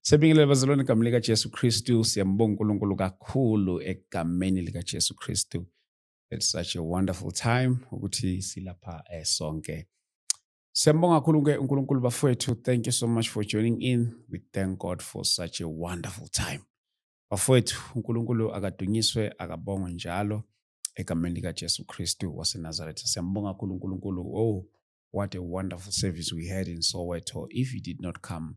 Siyabingelela bazalwane egameni likaJesu Kristu. Siyambonga uNkulunkulu kakhulu egameni likaJesu Kristu. It's such a wonderful time ukuthi silapha sonke. Siyambonga kakhulu-ke uNkulunkulu bafowethu. Thank you so much for joining in. We thank God for such a wonderful time. Bafowethu, uNkulunkulu akadunyiswe, akabongwe njalo egameni likaJesu Kristu waseNazaretha. Siyambonga kakhulu uNkulunkulu. Oh, what a wonderful service we had in Soweto. If you did not come,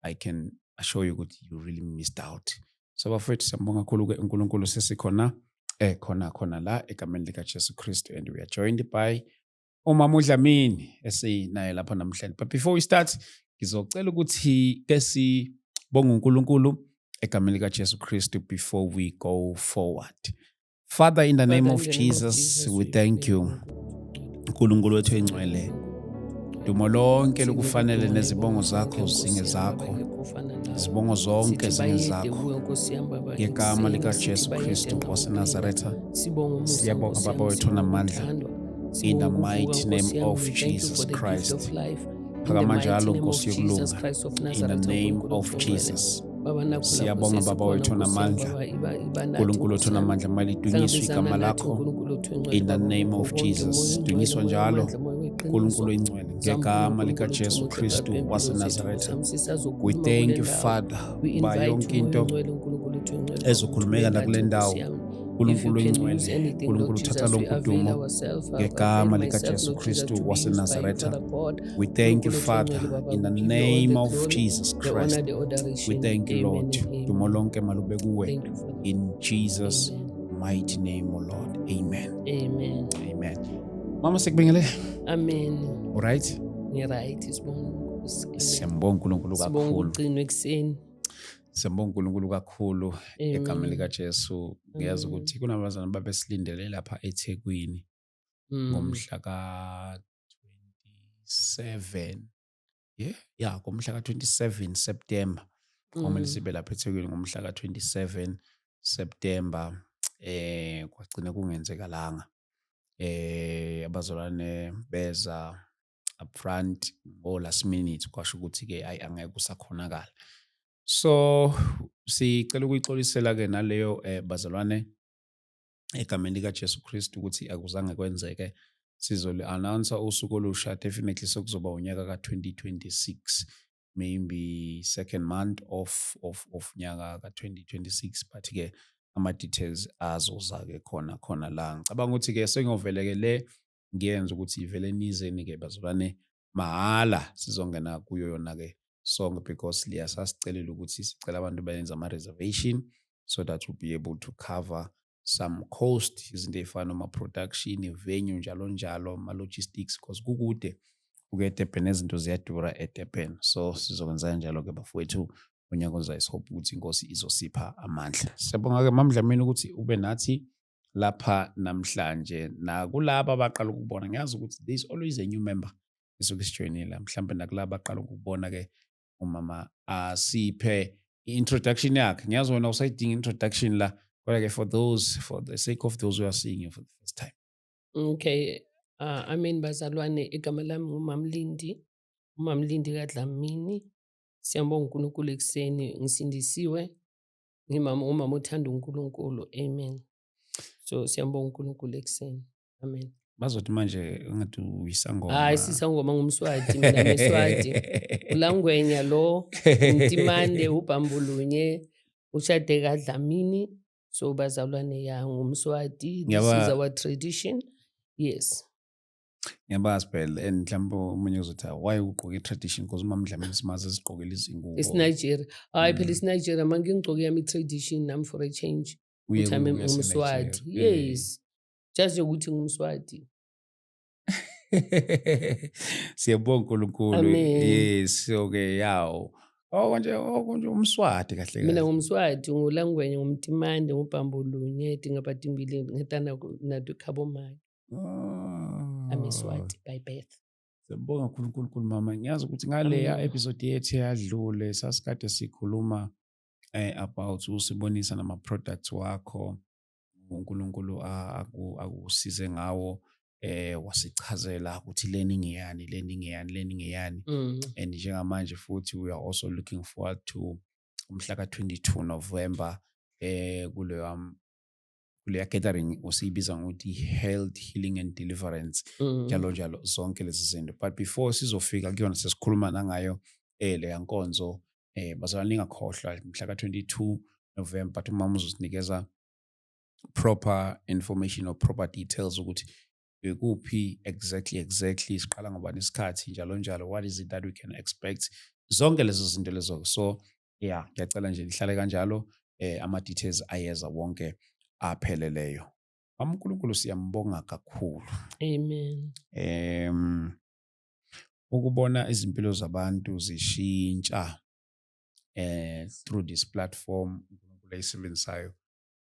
I can assure you that you really missed out. So bafowethu, siyambonga kakhulu-ke uNkulunkulu sesikhona khona la egameni likaJesu Kristu, and we are joined by Umama uDlamini esinaye lapha namhlanje. But before we start, ngizocela ukuthi ke sibonge uNkulunkulu egameni likaJesu Kristu before we go forward. Father, in the name of Jesus, we thank you. uNkulunkulu wethu engcwele, dumo lonke lukufanele nezibongo zakho zinge zakho. Izibongo zonke zinge zakho. Ngegama likaJesu Kristu waseNazaretha, siyabonga Baba wethu namandla. In the mighty name of Jesus Christ. Phakama njalo Nkosi yokulunga. In the name of Jesus. Siyabonga Baba wethu namandla. uNkulunkulu wethu namandla, malidunyiswe igama lakho. In the name of Jesus. Dunyiswa njalo uNkulunkulu oyingcwele ngegama likaJesu Kristu waseNazaretha. We thank you, Father, ba yonke into ezokhulumeka la kule ndawo. uNkulunkulu oyingcwele, uNkulunkulu uthatha lonke udumo ngegama likaJesu Kristu waseNazaretha. We thank you, Father, in the name of Jesus Christ. We thank you, Lord. Dumo lonke malube kuwe. In Jesus' mighty name, O Lord. Amen. Amen. Amen. Mama sikubingelele. Amen. All right? Right, isibonga. Siyambonga uNkulunkulu Sibonga kakhulu. ugcinwe ekseni. Siyambonga uNkulunkulu kakhulu egameni likaJesu. Ngiyazi ukuthi kunabazana babesilindele lapha eThekwini ngomhla ka-27. Yeah, ngomhla ka-27 September. Kwamele sibe lapha eThekwini ngomhla ka-27 September. Kwagcina kungenzekalanga. Abazalwane beza upfront last minute kwasho ukuthi ke angeke usakhonakala. So sicela ukuyixolisela ke naleyo bazalwane egameni likaJesu Kristu ukuthi akuzange kwenzeke. Sizoli-announce usuku olusha, definitely sekuzoba unyaka ka-2026, maybe second month of nyaka ka-2026, but ke ama-details azoza-ke khona la. Ngicabanga ukuthi ke sengiyovelekele ngiyenza ukuthi ivele nizeni-ke bazalwane mahhala sizongena kuyo yona-ke sonke, because sasicelela ukuthi sicela abantu bayenze ama-reservation so that we'll be able to cover some cost, izinto ey'fana noma-production, venue njalo ama-logistics, because kukude uke eDurban, nezinto ziyadura eDurban. So sizokwenza njalo-ke bafowethu unyaka ozayo, sihope ukuthi inkosi izosipha amandla. Siyabonga-ke Mama Dlamini ukuthi ube nathi lapha namhlanje nakulaba abaqala ukubona. Ngiyazi ukuthi there is always a new member esuke sijoyinile, mhlawumbe nakulaba abaqala ukubona-ke umama asiphe i-introduction yakhe. Ngiyazi wena usayidinga introduction la, kodwa-ke for the sake of those who are seeing you for the first time. Okay. Amen bazalwane, igama lami uMamlindi kaDlamini. Siyambonga uNkulunkulu ekseni, ngisindisiwe. Umama othanda uNkulunkulu. Amen. So siyambonga uNkulunkulu ekseni. Amen. Bazothi manje ungathi uyisangoma. Hayi sisangoma ngumSwati, mina ngiSwati. Ulangwenya lo, uNtimande, uBhambulunye, ushade kaDlamini. So bazalwane ya ngumSwati. This is our tradition. Yes. Ngiyabazi phela, and mhlawumbe umunye uzothi why ugqoke i-tradition, because uMama Dlamini simaze sigqokele izingubo. It's Nigeria. Hayi phela Nigeria, manje ngigqoke yami i-tradition nami for a change. Ukuthi I'm ngumSwati. Yes. Just ukuthi ngumSwati. Siyabonga uNkulunkulu. Yes, okay, yawo. Konje umSwati kahle. Mina ngumSwati, ngulangwenya, ngumtimande, ngubhambulunye, tingabatimbili ngitana nathi khabomali. I'm a Swati by birth. Siyabonga uNkulunkulu mama. Ngiyazi ukuthi ngaleya episode yethu eyadlule sasikade sikhuluma about usibonisa nama products wakho uNkulunkulu akusize ngawo, wasichazela ukuthi learning iyani. And njengamanje futhi we are also looking forward to umhla ka-22 November kuleya gathering usiyibiza ngokuthi Health, Healing and Deliverance, njalo njalo zonke lezi zinto. But before sizofika kuyona sesikhuluma nangayo leya nkonzo, bazalwane ningakhohlwa mhla ka-22 November, but umama uzosinikeza proper information or proper details ukuthi kuphi exactly siqala ngobani isikhathi njalo njalo, what is it that we can expect, zonke lezo zinto lezo. So yeah, ngiyacela nje nihlale kanjalo, ama-details ayeza wonke apheleleyo. uNkulunkulu siyambonga kakhulu. Amen. Ukubona izimpilo zabantu zishintsha through this platform uNkulunkulu ayisebenzisayo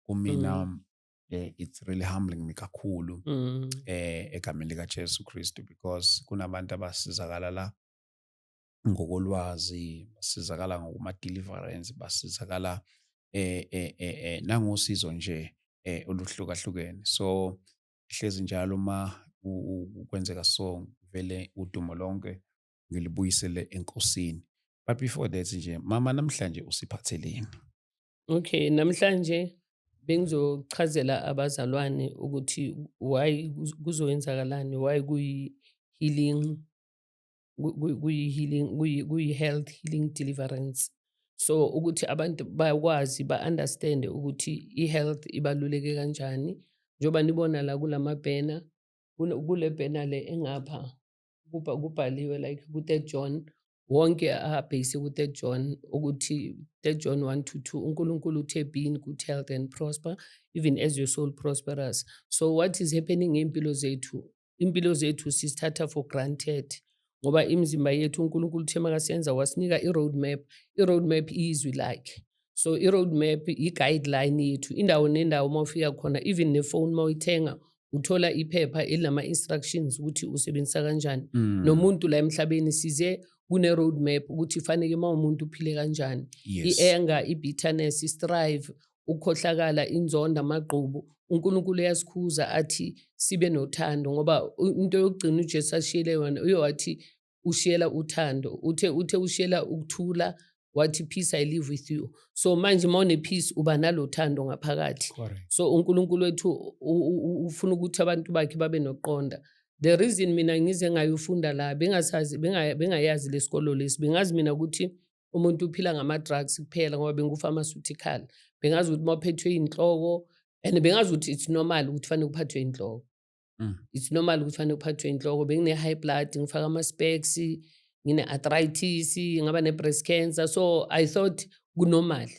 kumina, it's really humbling me kakhulu egameni likaJesu Kristu, because kunabantu abasizakala la ngokolwazi, basizakala ngokuma-deliverance, basizakala nangosizo nje oluhlukahlukene. So hlezi njalo uma kwenzeka so, vele udumo lonke ngilibuyisele enkosini. But before that nje, mama, namhlanje usiphatheleni? Okay, namhlanje bengizochazela abazalwane ukuthi why kuzoyenzakalani, why kuyi-healing, kuyi-health, healing, deliverance. So ukuthi abantu bakwazi ba-understand ukuthi i-health ibaluleke kanjani. Njoba nibona la kulamabhena, kule bhena le engapha kubhaliwe like ku-3 John, wonke abhayise ku-3 John ukuthi 3 John 1-2, uNkulunkulu uthe be in good health and prosper even as your soul prosperous. So what is happening ngey'mpilo zethu? Impilo zethu sizithatha for granted ngoba imizimba yethu uNkulunkulu uthe makasenza wasinika i-roadmap. I-roadmap izwi like. So i-roadmap i-guideline yethu, indawo nendawo mawufika khona, even nefone mawuyithenga uthola iphepha elama-instructions ukuthi usebenzisa kanjani. Nomuntu la emhlabeni size kune-roadmap ukuthi faneke umuntu uphile kanjani. Yes. I-anger, i-bitterness, i-strive, ukukhohlakala, inzonda, amagqubu, uNkulunkulu uyasikhuza athi sibe nothando ngoba into yokugcina uJesu ashiyele yona uyowathi ushiyela uthando. Uthe ushiyela ukuthula, wathi peace I live with you. So manje mawune peace uba nalothando ngaphakathi. Correct. So uNkulunkulu wethu ufuna ukuthi abantu bakhe babe noqonda. The reason mina ngize ngayofunda la bengayazi lesikolo lesi, bengazi mina ukuthi umuntu uphila ngama-drugs kuphela ngoba bengu-pharmaceutical. Bengazi ukuthi mawuphethwe inhloko, and bengazi ukuthi it's normal ukuthi fanele uphathwe inhloko. It's normal ukuthi fanele uphathwe inhloko. Bengine-high blood, ngifaka ama-specs, ngine-arthritis, ngaba ne-breast cancer. So I thought kunormal.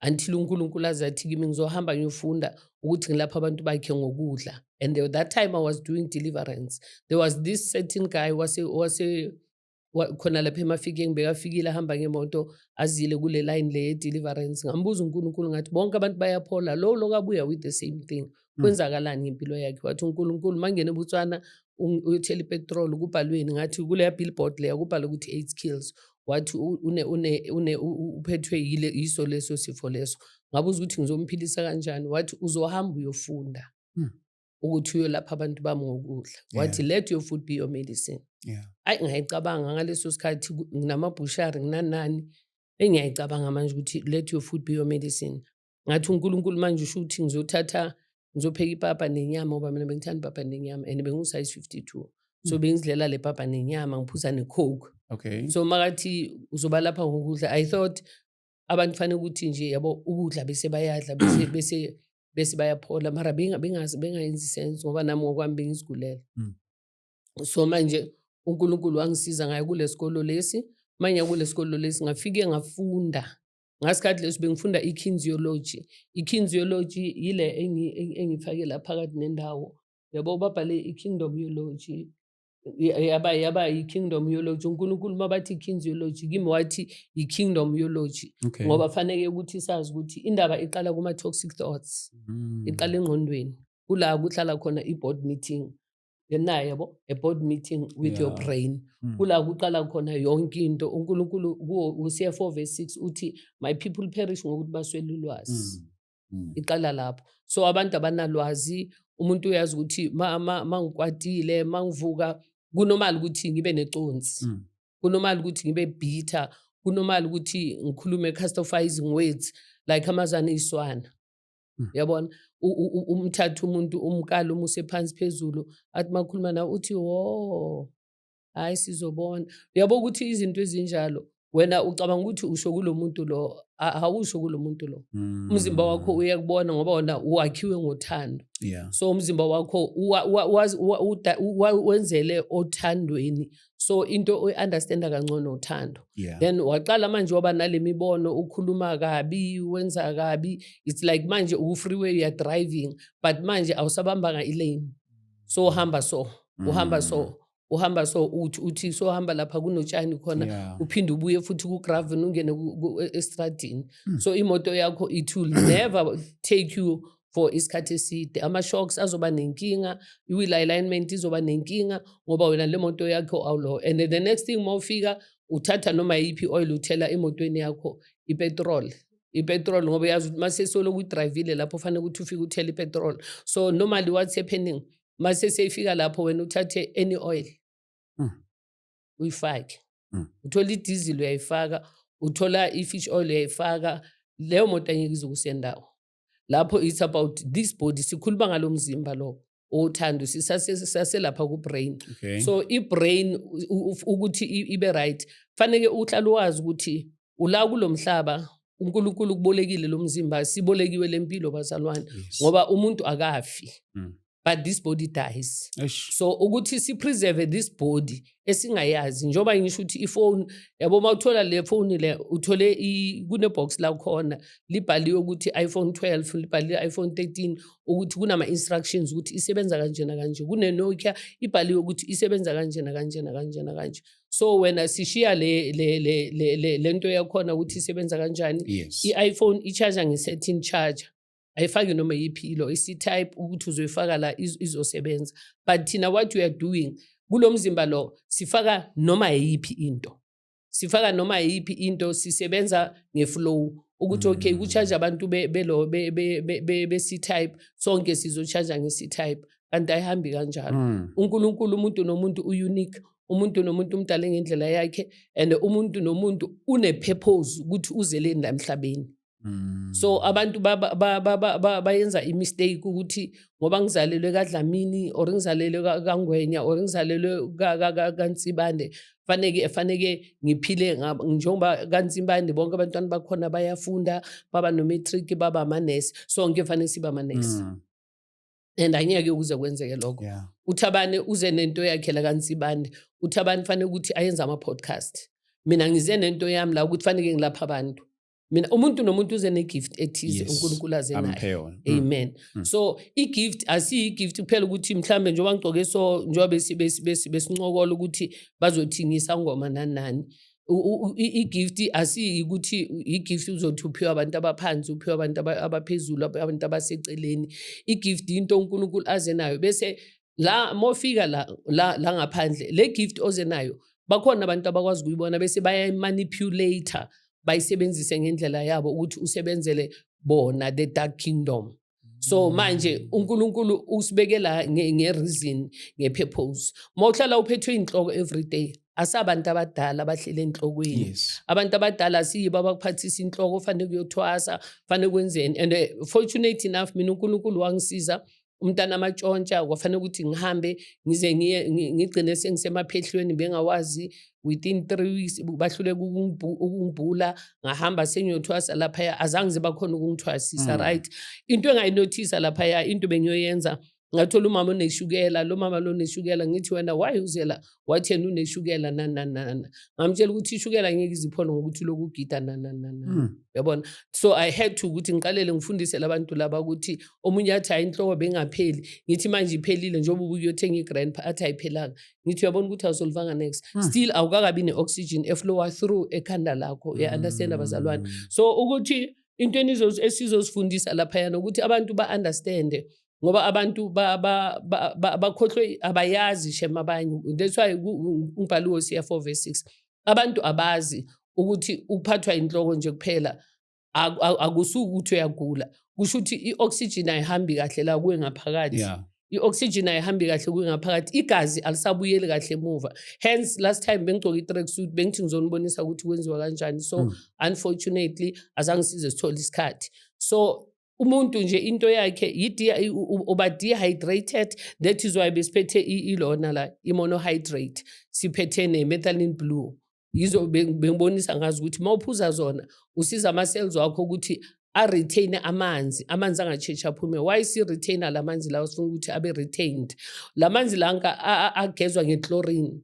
Until uNkulunkulu azathi kimi ngizohamba ngiyofunda ukuthi ngilapha abantu bakhe ngokudla. And that time I was doing deliverance. There was this certain guy khona lapha emafikeng, bekafikile ahamba ngemoto azile kule line le deliverance. Ngambuza uNkulunkulu ngathi bonke abantu bayaphola, lo kabuya with the same thing. Kwenzakalani ngempilo yakhe? Wathi uNkulunkulu mangene eBotswana uyothela ipetrol kubhalweni, ngathi kule billboard leya kubhalwe ukuthi AIDS kills. Wathi uphethwe yiso leso sifo leso. Ngabuza ukuthi ngizomphilisa kanjani? Wathi uzohamba uyofunda ukuthi uyolapha abantu bami ngokudla. Wathi let your food be your medicine. Ayi ngiyayicabanga ngaleso sikhathi nginamabhushari nginanani, engiyayicabanga manje ukuthi let your food be your medicine. Ngathi uNkulunkulu manje usho ukuthi ngizopheka ipapa nenyama ngoba mina bengithanda ipapa nenyama and bengu-size 52. So bengizidlela le papa nenyama ngiphuza ne-coke. Okay. So makathi uzoba lapha ngokudla, I thought abantu fanele ukuthi nje yabo ukudla bese bayadla bese bayaphola, mara bengayenzi sense ngoba nami ngokwami bengizigulela. So manje uNkulunkulu wangisiza ngayo kulesikolo lesi. Manje kulesikolo lesi ngafike ngafunda. Ngasikhathi leso bengifunda i-kinesiology. I-kinesiology ile engifake la phakathi nendawo. Yabo babhale i-kingdomology. Yaba i-kingdomology. uNkulunkulu mabathi i-kinesiology kimi wathi i-kingdomology. Okay. Ngoba fanele ukuthi sazi ukuthi indaba iqala kuma-toxic thoughts. Iqala engqondweni. Kula kuhlala khona i-board meeting. Yena yabo a board meeting with your brain. Kula kuqala khona yonke into. uNkulunkulu uSeya 4:6 uthi my people perish ngokuthi baswele ulwazi. Iqala lapho. So abantu abanalwazi, umuntu uyazi ukuthi mangikwatile, mangivuka kunormal ukuthi ngibe neconsi. Kunormal ukuthi ngibe bitter. kunormal ukuthi ngikhulume catastrophizing words like amazane iswana. Yabona umthatha umuntu umkalo umuse phansi phezulu athi makhuluma nawe uthi wo hayi sizobona. Uyabo ukuthi izinto ezinjalo wena ucabanga ukuthi usho kulomuntu lo awusho kulomuntu lo. Umzimba wakho uyakubona ngoba wona wakhiwe ngothando. So umzimba wakho wenzele othandweni. So into uunderstanda kangcono uthando. Then waqala manje waba nalemibono ukhuluma kabi wenza kabi. It's like manje freeway you are driving but manje awusabambanga ilane. So uhamba so uthi so hamba lapha kunotshani khona uphinde ubuye futhi ku gravel ungene estradini. So imoto yakho it will never take you for isikhathi eside. Ama shocks azoba nenkinga, wheel alignment izoba nenkinga ngoba wena le moto yakho awulo. And the next thing mawufika uthatha noma yipi oil uthela emotweni yakho ipetrol ngoba yazi mase solo ku driveile lapho fanele ukuthi ufike uthela ipetrol. So normally what's happening mase seyifika lapho wena uthathe any oil uyifake. Uthola i-diesel uyayifaka, uthola i-fish oil uyayifaka, leyo moto angeke izokusendawo. Lapho it's about this body, sikhuluma ngalomzimba lo othando sisase lapha ku brain. So i-brain ukuthi ibe right fanele uhlala wazi ukuthi ula kulomhlaba uNkulunkulu kubolekile lo mzimba sibolekiwe lempilo bazalwane ngoba umuntu akafi. But this body dies. So ukuthi si preserve this body esingayazi njoba ngisho ukuthi iphone yabo mawuthola le phone le uthole kune box la khona libhaliwe ukuthi iPhone 12 libhaliwe iPhone 13 ukuthi kunama instructions ukuthi isebenza kanjena kanje. Kune Nokia ibhaliwe ukuthi isebenza kanjena. So wena sishiya le nto yakhona ukuthi isebenza kanjani iPhone i-charger nge-setting charger. Ayifaki noma yiphilo isi-type ukuthi uzoyifaka la izosebenza. But thina what we are doing kulomzimba lo sifaka noma yipi into. Sisebenza ngeflow ukuthi okay ku-charge abantu besi-type sonke sizo-charge ngesi-type kanti ayihambi kanjalo. uNkulunkulu umuntu nomuntu unique. Umuntu nomuntu umdale ngendlela yakhe and umuntu nomuntu une-purpose ukuthi uzeleni la emhlabeni. So abantu bayenza imistake ukuthi ngoba ngizalelwe kaDlamini or ngizalelwe kaNgwenya or ngizalelwe kaNtsibande faneke ngiphile njengoba kaNtsibande bonke abantwana bakhona bayafunda baba no matric baba amanesi sonke fanele siba amanesi. And anyeke ukuze kwenzeke lokho. Uthabane uze nento yakhe la kaNtsibande. Uthabane fanele ukuthi ayenza ama podcast. Mina ngize nento yami la ukuthi fanele ngilapha abantu. Mina umuntu nomuntu uze ne-gift ethize uNkulunkulu azenayo. Amen. So i-gift asiyi-gift kuphela ukuthi mhlambe njengoba ngigcoke so njengoba besincokola ukuthi bazothingisa ngoma nani. I-gift asiyikuthi i-gift uzothi uphiwa abantu abaphansi uphiwa abantu abaphezulu abantu abaseceleni. I-gift into uNkulunkulu azenayo bese la mofika la ngaphandle le gift ozenayo bakhona abantu abakwazi ukuyibona bese bayayimanipulator bayisebenzise ngendlela yabo ukuthi usebenzele bona the dark kingdom. So manje uNkulunkulu usibekela nge-reason nge-purpose. Mawuhlala uphethwe inhloko every day asabantu abadala abahlele enhlokweni. Abantu abadala siyiba bakuphathisa inhloko fanele kuyothwasa fanele kwenzeni and fortunate enough mina uNkulunkulu wangisiza umntana amatshontsha kwafanele ukuthi ngihambe ngize ngigcine sengisemaphehlweni bengawazi within 3 weeks bahlule ukungibhula ngahamba sengiyothwasa lapha azange ziba khona ukungithwasisa right. Into engayinothisa lapha into bengiyoyenza ngathola umama oneshukela lo mama lo neshukela ngithi wena why uzela wathi yena uneshukela ngamtshela ukuthi ishukela ngeke iziphole ngokuthi lokugida yabona. So I had to ukuthi ngiqalele ngifundise labantu laba ukuthi omunye athi ayinhloko bengapheli ngithi manje iphelile njengoba ubuyothenga igrandpa athi ayiphelanga ngithi uyabona ukuthi awusolvanga next still awukakabi ne-oxygen eflow through ekhanda lakho understand abazalwane. So ukuthi into esizosifundisa lapha yana ukuthi abantu ba-understande ngoba abantu bakhohlwe abayazi shema abanye. That's why umbhalo wosiya 4:6 abantu abazi ukuthi uphathwa inhloko nje kuphela akusuku ukuthi uyagula kusho ukuthi i-oxygen ayihambi kahle la kuwe ngaphakathi i-oxygen ayihambi kahle kungaphakathi, igazi alisabuyeli kahle emuva. Hence last time bengigcoka i-tracksuit bengithi ngizonibonisa ukuthi kwenziwa kanjani. So unfortunately azange size sithole isikhathi. So umuntu nje into yakhe uba dehydrated, that is why besiphethe ilona la i-monohydrate, siphethe ne-methylene blue. Yizo bengibonisa ngazi ukuthi mawuphuza zona usiza ama-cells wakho ukuthi a-retain amanzi angatshetshi aphume. Why si-retain lamanzi lawo sifuna ukuthi abe retained? Lamanzi lanka agezwa nge-chlorine,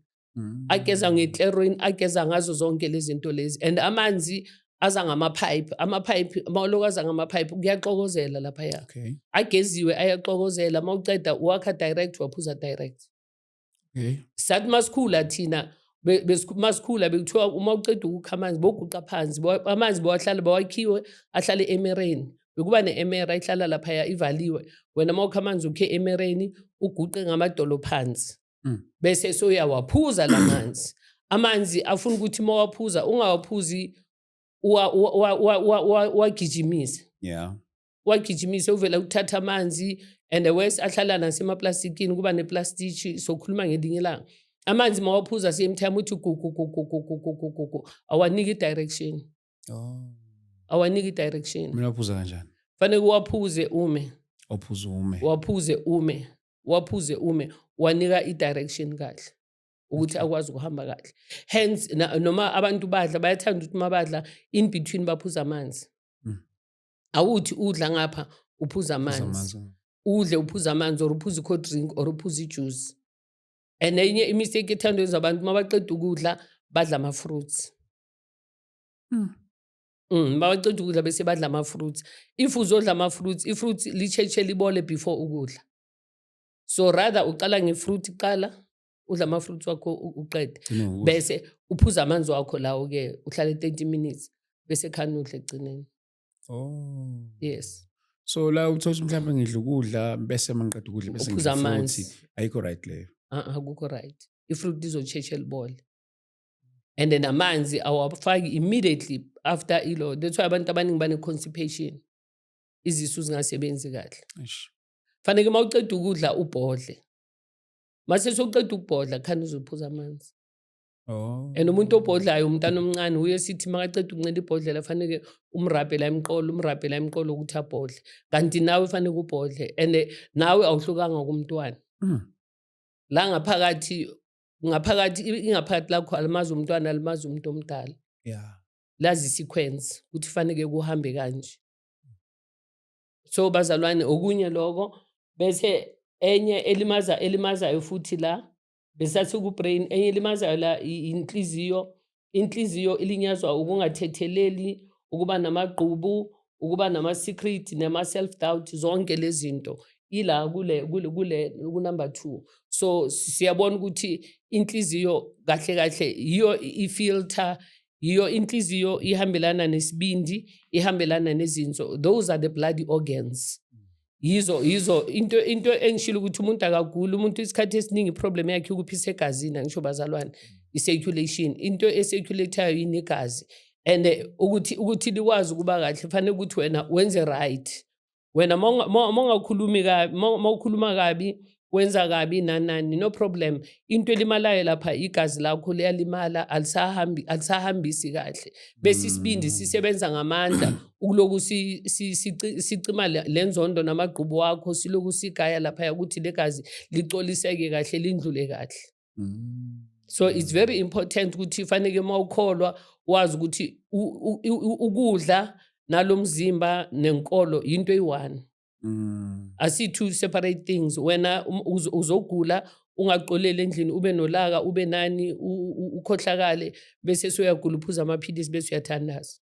ageza nge-chlorine, ageza ngazo zonke lezi zinto lezi. And amanzi aza ngamapipe, amapipe mawuloku aza ngamapipe kuyaxokozela laphaya. Okay. Ageziwe ayaxokozela, mawuceda uwakha direct waphuza direct. Okay. Sathi masikhula thina masikhula bekuthiwa uma uceda ukukha amanzi boguqa phansi, amanzi bawahlala bawakhiwe ahlale emereni. Bekuba ne-emera ihlala laphaya ivaliwe. Wena mawukha amanzi ukhe emereni uguqe ngamadolo phansi. Bese soyawaphuza lamanzi. Amanzi afuna ukuthi mawaphuza ungawaphuzi wagijimise. Yeah. Wagijimise uvela ukuthatha amanzi and the worst ahlala nasemaplastikini kuba neplastiki sokhuluma ngelinye ilanga. Amanzi mawaphuza same time uthi gugu awaniki direction. Awaniki direction. Mina uphuza kanjani? Fanele uwaphuze ume. Ophuza ume. Waphuze ume. Waphuze ume. Wanika i-direction kahle. Ukuthi akwazi ukuhamba kahle. Hence noma abantu badla bayathanda ukuthi mabadla in between baphuza amanzi. Awuthi udla ngapha uphuza amanzi. Udle uphuza amanzi or uphuza cold drink or uphuza ijuice. And enye imistake ethandwa yenza abantu mabaqeda ukudla badla ama-fruits. Mabaqeda ukudla bese badla ama-fruits. If uzodla ama-fruits, i-fruits licheche libole before ukudla. So rather uqala nge-fruit qala, udla ama-fruits wakho uqede. Bese uphuza amanzi wakho lawo ke uhlale 30 minutes bese khani udle egcineni. Yes. So la uthola mhlawumbe ngidla ukudla bese mangiqeda ukudla bese uphuza amanzi. Ayikho right leyo. Akukho right. I-fruit izocheche libole. And then amanzi awafaki immediately after ilo. That's why abantu abaningi bane-constipation. Izisu zingasebenzi kahle. Fanele mawuqeda ukudla ubhodle. Mase soqeda ukubhodla khani uzophuza amanzi. And umuntu obhodlayo umntana omncane uye sithi makaqeda ukuncela ibhodlela fanele umrabhela emqolo ukuthi abhodle. Kanti nawe fanele ubhodle and nawe awuhlukanga kumntwana. La ngaphakathi ingaphakathi lakho alimazi umntwana alimazi umuntu omdala. Yeah. Lazi sequence ukuthi fanele kuhambe kanje. So bazalwane okunye lokho bese enye elimazayo futhi la besathi ku brain enye elimazayo la inhliziyo ilinyazwa ukungathetheleli, ukuba namagqubu, ukuba nama secret nama self doubt, zonke lezi zinto ila kule ku number 2. So siyabona ukuthi inhliziyo kahle iyo ifilter, iyo inhliziyo ihambelana nesibindi, ihambelana nezinso. Those are the bloody organs. Yizo into engishilo ukuthi umuntu akagula, umuntu isikhathi esiningi problem yakhe ukuphisa egazini, ngisho bazalwane, i-circulation. Into e-circulatayo inegazi. And ukuthi likwazi ukuba kahle fanele ukuthi wena wenze right. Wena mawukhuluma kabi wenza kabi nani no problem. Into elimalayo lapha igazi lakho liyalimala, alisahambisi kahle. Bese isibindi sisebenza ngamandla ukuloku sicima lenzondo namagqubu wakho, siloku sigaya lapha ukuthi legazi licoliseke kahle lindlule kahle. So it's very important ukuthi fanele mawukholwa wazi ukuthi ukudla nalomzimba nenkolo into eyi-one. Asi two separate things. Wena uzogula ungaqolele endlini ube nolaka ube nani ukhohlakale bese soyagula uphuza amaphilisi bese uyathandaza.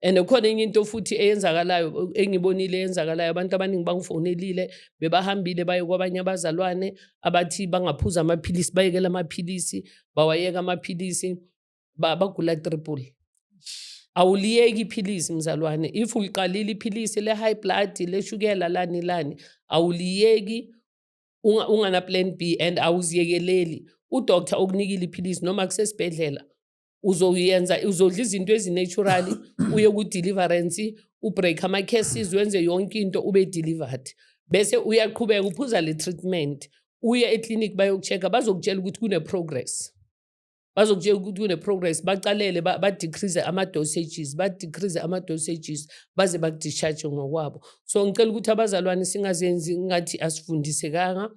And khona enye into futhi eyenzakalayo engibonile eyenzakalayo, abantu abaningi bangifonelile bebahambile baye kwabanye abazalwane abathi bangaphuza amaphilisi, bayekela amaphilisi, bawayeka amaphilisi, bagula triple. Awuliyeki iphilisi mzalwane. If uliqalile iphilisi le high blood leshukela lani awuliyeki ungana plan B and awuziyekeleli. Udoctor okunikile iphilisi noma kusesibhedlela uzodla izinto ezinatural uye ku deliverance ubreak ama cases wenze yonke into ube delivered. bese uyaqhubeka uphuza le treatment, uye eclinic bayokuchecka, bazokutshela ukuthi kune-progress. Bazokutshela ukuthi kune-progress, baqalele ba-decrease ama-dosages, baze baku-discharge ngokwabo. So ngicela ukuthi abazalwane singazenzi ngathi asifundisekanga,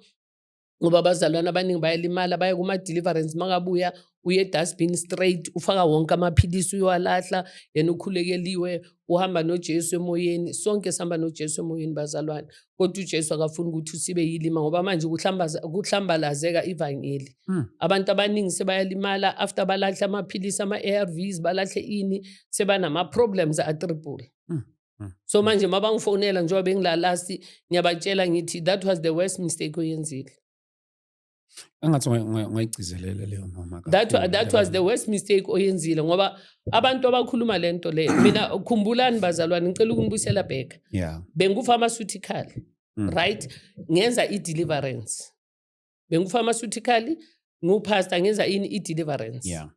ngoba abazalwane abaningi bayalimala, baya kuma-deliverance, makabuya uye dustbin straight, ufaka wonke amaphilisi uyowalahla, yena ukhulekeliwe, uhamba noJesu emoyeni. Sonke sihamba noJesu emoyeni bazalwane, kodwa uJesu akafuni ukuthi usibe yilima, ngoba manje kuhlambalazeka ivangeli. Abantu abaningi sebayalimala after balahla amaphilisi, ama-ARVs, balahle ini, sebanama-problems a-triple. So manje mabangifonela njengoba bengilalasi, ngiyabatshela ngithi that was the worst mistake oyenzile. Angathi ngayigcizelela leyo mama. That was the worst mistake oyenzile, ngoba abantu abakhuluma lento le, mina khumbulani bazalwane, ngicela ukunibuyisela back. Yeah. Bengu-pharmaceutical, right? Ngenza i-deliverance. Bengu-pharmaceutical, ngupastor, ngenza i-deliverance. Yeah.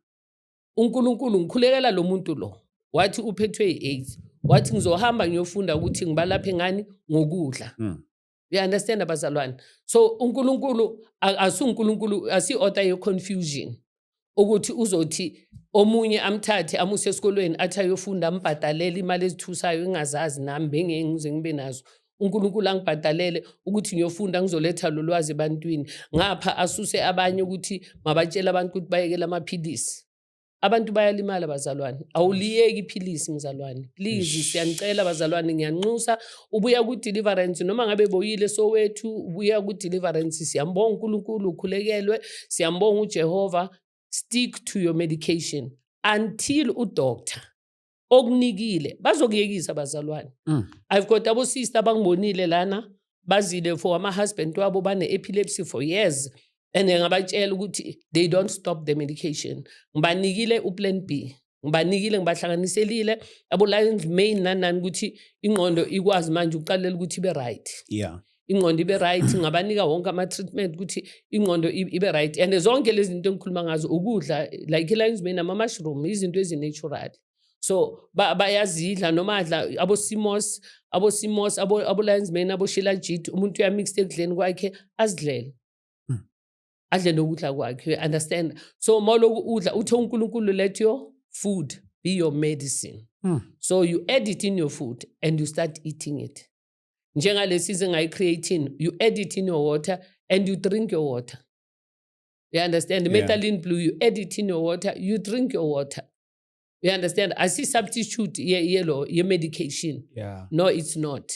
uNkulunkulu ngikhulekela lo muntu lo, wathi uphethwe i-AIDS, wathi ngizohamba ngiyofunda ukuthi ngibalaphe ngani ngokudla. You understand abazalwane? So uNkulunkulu asuNkulunkulu, asi-author ye-confusion, ukuthi uzothi omunye amthathe amuse esikolweni athi ayofunda ambhadalele imali ezithusayo engazazi nami bengeke ngize ngibe nazo. uNkulunkulu angibhadalele ukuthi ngiyofunda, ngizoletha lo lwazi ebantwini. Ngapha asuse abanye ukuthi mabatshele abantu ukuthi bayekele amaphilisi. Abantu bayalimala bazalwane, awuliyeki iphilisi mzalwane. Please siyanicela bazalwane, ngiyanxusa, ubuya ku-deliverance noma ngabe boyile Soweto, ubuya ku-deliverance, siyambonga uNkulunkulu, ukhulekelwe, siyambonga uJehova. Stick to your medication until udoctor okunikile bazokuyekisa bazalwane. I've got abo sister abangibonile lana, bazile for ama-husband wabo bane-epilepsy for years, and ngabatshela ukuthi they don't stop the medication. Ngibanikile uplan B, ngibanikile, ngibahlanganiselile abo-Lion's Mane nani ukuthi ingqondo ikwazi manje uqalela ukuthi ibe right. Yeah. Ingqondo ibe right, ngabanika wonke ama-treatment ukuthi ingqondo ibe right. And zonke lezi zinto engikhuluma ngazo ukudla, like i-Lion's Mane ama-mushroom, izinto ezi-natural. So bayazidla noma adla abo-Simos, abo-Lion's Mane, abo-Shilajit, umuntu uyamixed ekudleni kwakhe azidlele. Adle nokudla kwakhe, you understand? So mawuloku udla uthi uNkulunkulu, let your food be your medicine. So you add it in your food and you start eating it. Njengale season ngayi-creatine, you add it in your water and you drink your water. You understand? Yeah. Methylene blue, you add it in your water, you drink your water. You understand? I see substitute yellow, your medication. Yeah. No, it's not.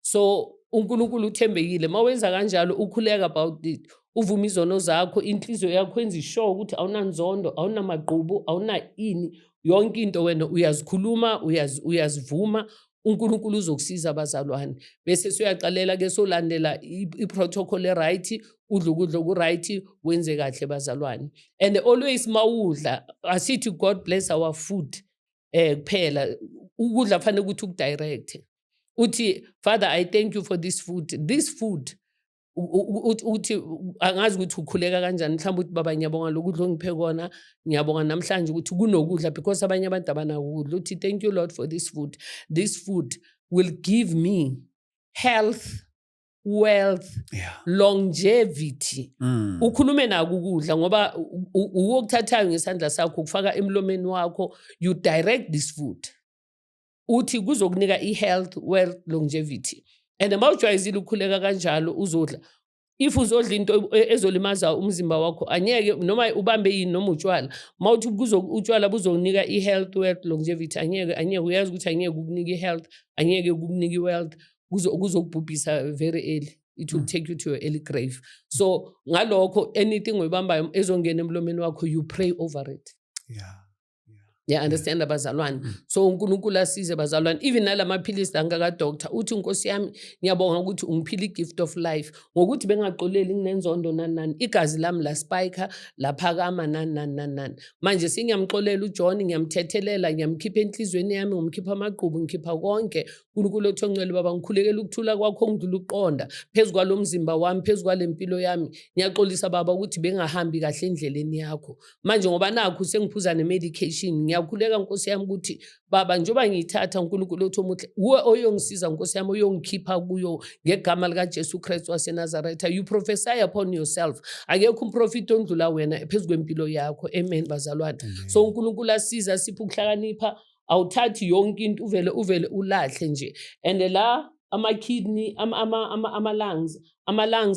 So uNkulunkulu uthembekile, mawenza kanjalo ukhuleka about it. Uvuma izono zakho, inhliziyo yakho yenza sure ukuthi awunanzondo, awunamagqubu, awuna ini, yonke into wena uyazikhuluma, uyazivuma. uNkulunkulu uzokusiza abazalwane. Bese siyaqalela ke solandela iprotocol right, udla ukudla ku-right, wenze kahle bazalwane. And always mawudla, asithi God bless our food kuphela, ukudla fanele ukuthi ukudirect. Uthi Father, I thank you for this food. This food uthi angazi ukuthi ukhuleka kanjani, mhlawumbe uthi baba ngiyabonga lokudla ongiphe kona, ngiyabonga namhlanje ukuthi kunokudla, because abanye abantu abanakudla. Uthi thank you Lord for this food. This food will give me health, wealth, longevity. Ukhulume nako ukudla ngoba ukuthathayo ngesandla sakho ukufaka emlomeni wakho, you direct this food. Uthi kuzokunika i-health, wealth, longevity. And mawujwayezile ukukhuleka kanjalo uzodla. If uzodla into ezolimaza umzimba wakho, anyeke noma ubambe yini noma utshwala, mawuthi utshwala buzokunika i-health, wealth, longevity, anyeke uyazi ukuthi anyeke ukunika i-health, anyeke ukunika i-wealth, kuzokubhubhisa very early. It will take you to your early grave. So ngalokho anything oyibambayo ezongena emlomeni wakho, you pray over it. Yeah, understand abazalwane. So uNkulunkulu asize bazalwane. Even nalamaphilisi angaka doctor uthi Nkosi yami ngiyabonga ukuthi ungiphile gift of life, ngokuthi bengaqoleli nginenzondo nani, igazi lami la spike laphakama nani. Manje singiyamxolela uJohn, ngiyamthethelela, ngiyamkhipha enhlizweni yami, ngimkhipha amagqubu, ngikhipha konke. uNkulunkulu othongcwele baba, ngikhulekela ukuthula kwakho ngidlula uqonda phezulu kwalomzimba wami, phezulu kwalempilo yami. Ngiyaxolisa baba ukuthi bengahambi kahle endleleni yakho. Manje ngoba nakho sengiphuza ne medication, ngiyakhuleka Nkosi yami ukuthi baba njengoba ngiyithatha uNkulunkulu othi omuhle uwe oyongisiza Nkosi yami oyongikhipha kuyo ngegama lika Jesu Kristu waseNazaretha. You prophesy upon yourself. Akekho umprofiti ondlula wena phezulu kwempilo yakho. Amen bazalwane. So uNkulunkulu asiza sipho ukuhlakanipha. Awuthathi yonke into uvele ulahle nje. And la ama-kidney ama-lungs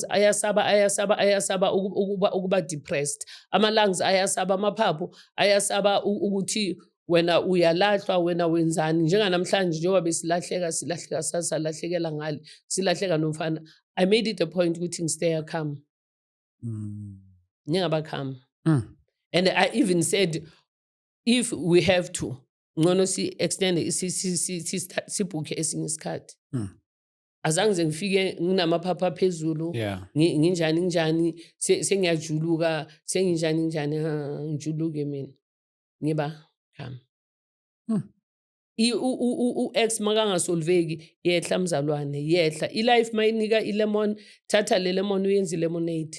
ayasaba ukuba depressed. Ama-lungs ayasaba, amaphaphu ayasaba ukuthi wena uyalahlwa, wena wenzani. Njenganamhlanje njengoba besilahleka sasalahlekela ngale silahleka nomfana. I made it a point ukuthi ngistay calm. Ngingaba calm. And I even said if we have to ngono si extend sibhuke esinye isikhathi. Azange ngifike nginamaphapha phezulu nginjani sengiyajuluka senginjani ngijuluke mina ngiba calm. U-X makangasolveki yehla mzalwane yehla. I-life mayinika i-lemon, thatha le lemon uyenze lemonade.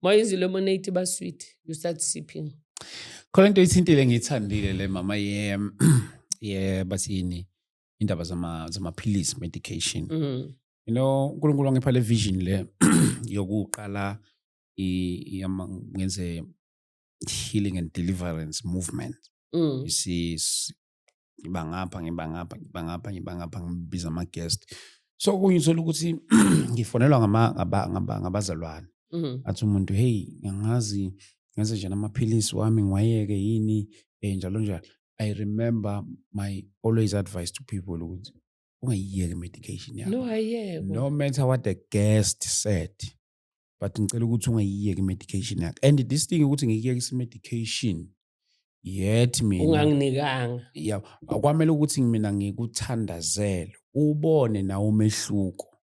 Mayenze lemonade ba sweet, you start sipping. Khona into ithintile ngiyithandile le mama bathini indaba zamaphilisi medication. You know uNkulunkulu wangipha le vision le yokuqala ngenze healing and deliverance movement. You see ngiba ngapha ngibiza ama guest. So kuyithola ukuthi ngifonelwa ngabazalwane. Athi umuntu hey ngiyazi ngenze nje amaphilisi wami ngiwayeke yini njalo. I remember my always advice to people ukuthi ungayiyeke medication yakho. No matter what the guest said, but ngicela ukuthi ungayiyeke medication yakho. And this thing ukuthi ngiyeke medication yet mina unganginikanga. Yeah, akwamele ukuthi mina ngikuthandazele ubone nawo umehluko.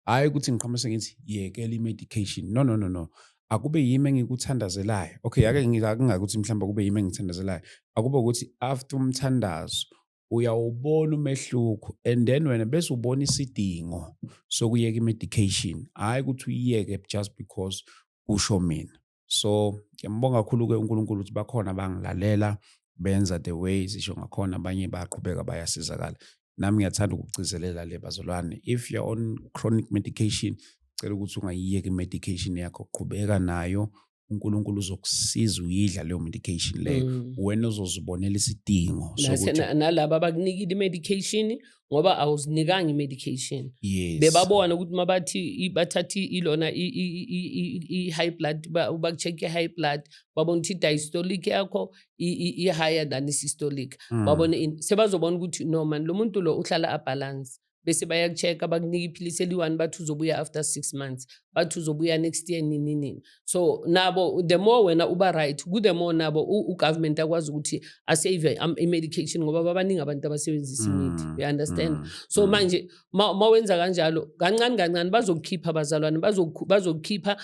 Hayi ukuthi ngiqhamuke ngithi yekela i-medication. No. Akube yimi engikuthandazelayo. Okay, ake ngingakuthi mhlawumbe kube yimi engithandazelayo. Akube ukuthi after umthandazo uyawubona umehluko and then wena bese ubona isidingo sokuyeka i-medication. Hayi ukuthi uyiyeke just because usho mina. So ngiyambonga kakhulu ke uNkulunkulu ukuthi bakhona bangilalela benza the way sisho ngakhona abanye baqhubeka bayasizakala. Nami ngiyathanda ukugcizelela le bazalwane. If you're on chronic medication, cela ukuthi ungayiyeki medication yakho, qhubeka nayo. uNkulunkulu uzokusiza uyidla leyo medication leyo. Wena uzozibonela isidingo sokuthi nalabo abakunikile medication ngoba awuzinikanga medication. Yes. Bebabona ukuthi mabathi bathathi ilona i-high blood baku-check i-high blood babona ukuthi diastolic yakho i-higher than i-systolic. Babona sebazobona ukuthi no man lo muntu lo uhlala a-balance. Bese bayakuchecka bakunika iphilisi eli-1 bathi uzobuya after 6 months, bathi uzobuya next year nini. So nabo the more wena uba right, the more nabo u-government akwazi ukuthi asave i-medication ngoba babaningi abantu abasebenzisa imithi. You understand? So manje mawenza kanjalo kancane bazokukhipha abazalwane bazokukhipha.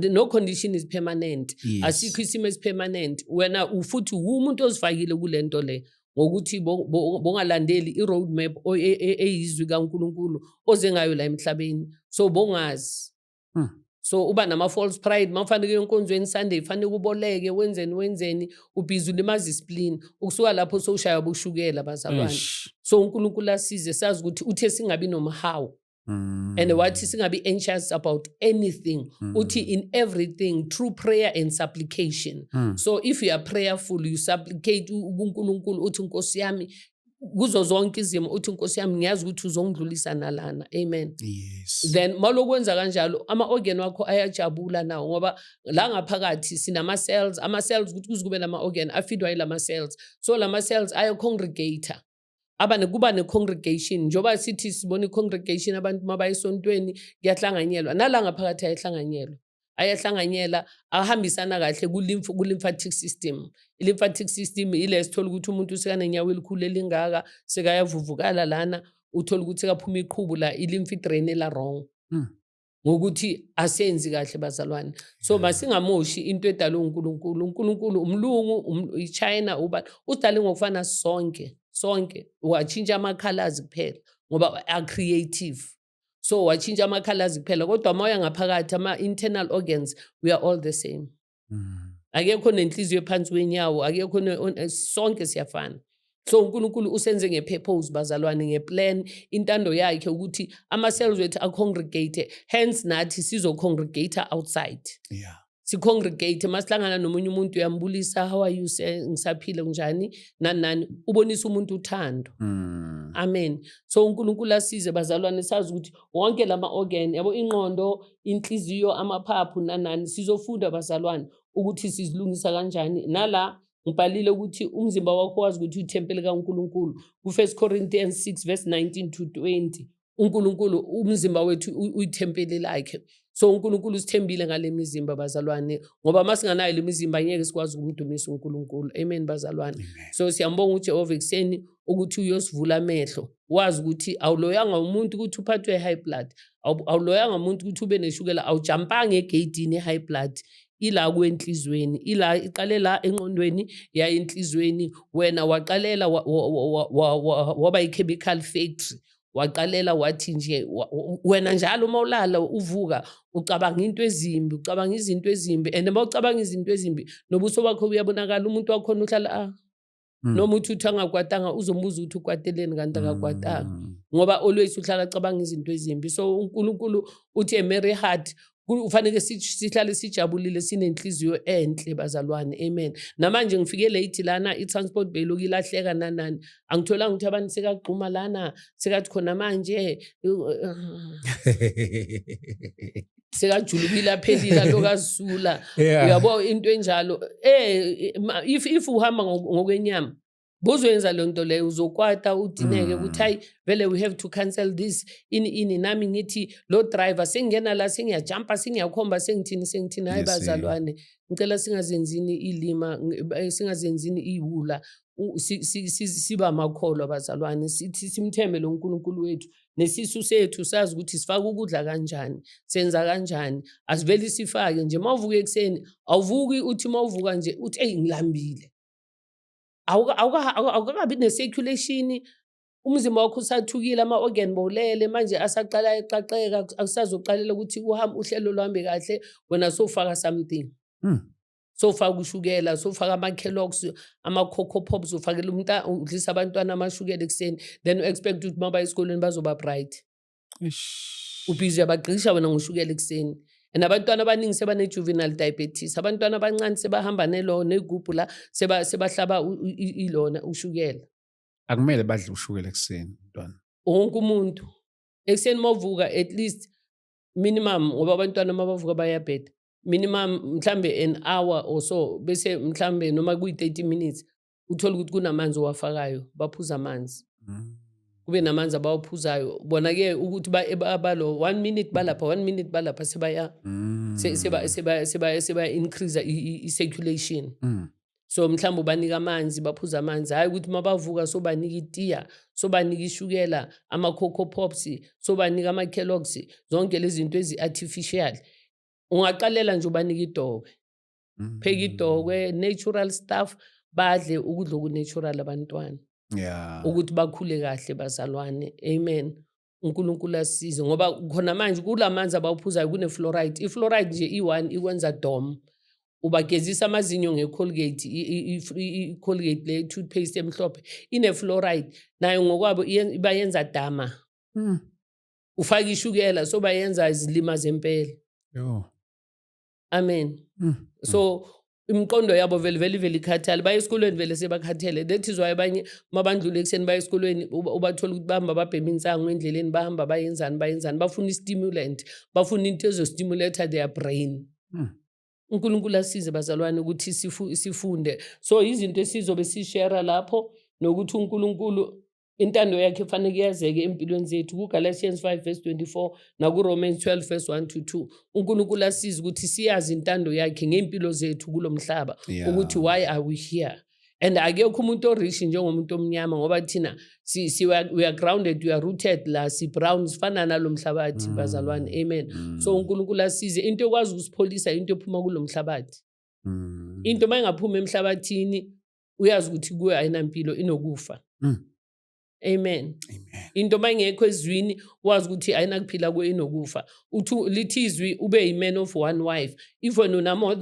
No condition is permanent. Asikho isimo esipermanent. Wena ufuthi umuntu ozifakile kulento le ngokuthi bongalandeli i-road map eyizwi kaNkulunkulu oze ngayo la emhlabeni. So bongazi. So uba nama false pride mafanele enkonzweni Sunday fanele kuboleke wenzeni ubhizi ulimaza spleen ukusuka lapho soshaya bushukela bazalwane. So uNkulunkulu asize sazi ukuthi uthe singabi nomhawu. And wathi singabi anxious about anything. Uthi in everything through prayer and supplication. So if you are prayerful, you supplicate uNkulunkulu uthi Nkosi yami kuzo zonke izimo uthi Nkosi yami ngiyazi ukuthi uzongidlulisa nalana. Amen. Yes. Then malokwenza kanjalo ama-organ wakho ayajabula nawo ngoba la ngaphakathi sinama cells, ama-cells ukuthi kuzikube lama-organ afeedwa yilama cells. So lama cells aya congregate. Kuba ne-congregation njoba sithi sibona i-congregation abantu mabayisontweni kuyahlanganyelwa nala ngaphakathi ayahlanganyela ahambisana kahle ku-lymphatic system. I-lymphatic system ile sithola ukuthi umuntu sekanenyawo elikhulu elingaka sekayavuvukala lana uthola ukuthi kaphuma iqhubu la i-lymph drain la wrong. Ngokuthi asenzi kahle bazalwane. So masingamoshi into edalwe uNkulunkulu umlungu iChina usidale ngokufana sonke wachinja ama-colors kuphela ngoba are-creative. So wachinja ama-colors kuphela kodwa moya ngaphakathi ama-internal organs we are all the same. akekho nenhliziyo ephansi kwenyawo, akekho sonke siyafana. So uNkulunkulu usenze ngepurpose bazalwane, ngeplan, intando yakhe ukuthi ama-cells wethu acongregate, hence nathi sizo-congregate outside. Yeah. Si-congregate, masihlangana nomunye umuntu uyambulisa, how are you sir, ngisaphile njani, nani, ubonisa umuntu uthando. Amen. So uNkulunkulu asize bazalwane, sazi ukuthi wonke lama-organ, yabo ingqondo, inhliziyo, amaphaphu, nani, sizofunda bazalwane ukuthi sizilungisa kanjani. Nala ngibhalile ukuthi umzimba wakho wazi ukuthi uyithempeli kaNkulunkulu. Ku-1 Corinthians 6 verse 19 to 20. uNkulunkulu umzimba wethu uyithempeli lakhe. So uNkulunkulu usithembile ngale mizimba bazalwane, ngoba masinganayo le mizimba ngeke sikwazi ukumdumisa uNkulunkulu. Amen bazalwane. Amen. So siyambonga uJehova ekseni ukuthi uyosivula amehlo, wazi ukuthi awuloyanga umuntu ukuthi uphathwe high blood, awuloyanga umuntu ukuthi ube neshukela, awujampanga egeyidini high blood. Ila kwenhlizweni, ila iqale la enqondweni ya enhlizweni. Wena waqalela waba i-chemical factory, waqalela wathi nje wena njalo uma ulala uvuka ucabanga into ezimbi, ucabanga izinto ezimbi, and uma ucabanga izinto ezimbi nobuso bakho buyabonakala. Umuntu wakhona uhlala noma uthi angakwatanga uzombuza ukuthi ukwateleni kanti akakwatanga, ngoba always uhlala acabanga izinto ezimbi. So uNkulunkulu uthi a merry heart kufanele sihlale sijabulile, sinenhliziyo enhle bazalwane. Amen. Namanje ngifike late lana i-transport bay lokilahleka nani, angitholanga ukuthi abantu sekagquma lana, sekathi khona manje sekajulukile aphelile lokazisula. Uyabo into enjalo. If uhamba ngokwenyama bozoyenza le nto leyo, uzokwata udineke ukuthi hayi vele we have to cancel this ini nami ngithi lo driver sengena la sengiyajumpa sengiyakhomba sengithini. Hayi bazalwane, ngicela singazenzini ilima, singazenzini iwula, siba makholwa bazalwane, sithi simthembe lo uNkulunkulu wethu. Nesisu sethu sazi ukuthi sifaka ukudla kanjani, senza kanjani, asiveli sifake nje. Mawuvuka ekseni awuvuki uthi mawuvuka nje uthi hey ngilambile, awukabi ne-circulation, umzimba wakho usathukile, ama-organ bowulele manje asaqala eqaqeka, akusazoqalela ukuthi uhambe uhlelo lwambe kahle. Wena sofaka something, sofaka ushukela, sofaka ama-Kellogg's, ama-Cocoa Pops, ufakele umntana, udlisa abantwana amashukela ekseni, then u-expect ukuthi maba esikolweni bazoba bright. Ubhizi uyabagqisha wena ngoshukela ekseni. And abantwana abaningi sebane-juvenile diabetes, abantwana abancane sebahamba negubhu la sebahlaba ilona ushukela. Akumele badle ushukela ekseni ntwana. Wonke umuntu ekseni mawuvuka at least minimum, ngoba abantwana mabavuka bayabheda, minimum mhlambe an hour or so, bese mhlambe noma kuyi-30 minutes uthola ukuthi kunamanzi owafakayo, baphuza amanzi. Kube namanzi abawaphuzayo. Bona-ke ukuthi balo 1 minute balapha, 1 minute balapha, seba increase i-circulation. So mhlawumbe ubanika amanzi, baphuza amanzi. Hayi ukuthi mabavuka sobanika itiya, sobanika ishukela, ama-Cocoa Pops, sobanika ama-Kellogg's, zonke lezi zinto ezi-artificial. Ungaqalela nje ubanika idokwe, pheka idokwe, natural stuff, badle ukudla oku-natural abantwana. Yeah. Ukuthi bakhule kahle bazalwane. Amen. uNkulunkulu asize ngoba khona manje kulamanzi abawuphuzayo kune-fluoride. I-fluoride nje i1 ikwenza dom. Ubagezisa amazinyo ngeColgate, i-Colgate le toothpaste emhlophe ine-fluoride, nayo ngokwabo bayenza dama. Ufaka ishukela so bayenza izilima zempela. Yo. Amen. So imqondo yabo vele ikhathale, baye esikolweni vele sebakhathele. That is why abanye mabandlule ekseni baye esikolweni ubathola ukuthi bahamba babhema insango endleleni, bahamba bayenzani, bafuna i-stimulant, bafuna into ezostimulate their brain. uNkulunkulu asize bazalwane ukuthi sifunde. So izinto esizobe sishare lapho, nokuthi uNkulunkulu intando yakhe fanele yazeke empilweni zethu. kuGalatians 5 verse 24 nakuRomans 12 verse 1 to 2. uNkulunkulu asize ukuthi siyazi intando yakhe ngempilo zethu kulomhlaba, ukuthi why are we here. And akekho umuntu orishi njengomuntu omnyama, ngoba thina we are grounded, we are rooted la, si brown, sifana nalomhlabathi bazalwane. Amen. So uNkulunkulu asize into ekwazi ukusipholisa into ephuma kulomhlabathi. Into mayingaphuma emhlabathini uyazi ukuthi kuwe ayinampilo, inokufa. Amen. Amen. Into mayingekho ezwini wazi ukuthi ayinakuphila kwenokufa. Uthi lithi izwi ube a man of one wife. If wena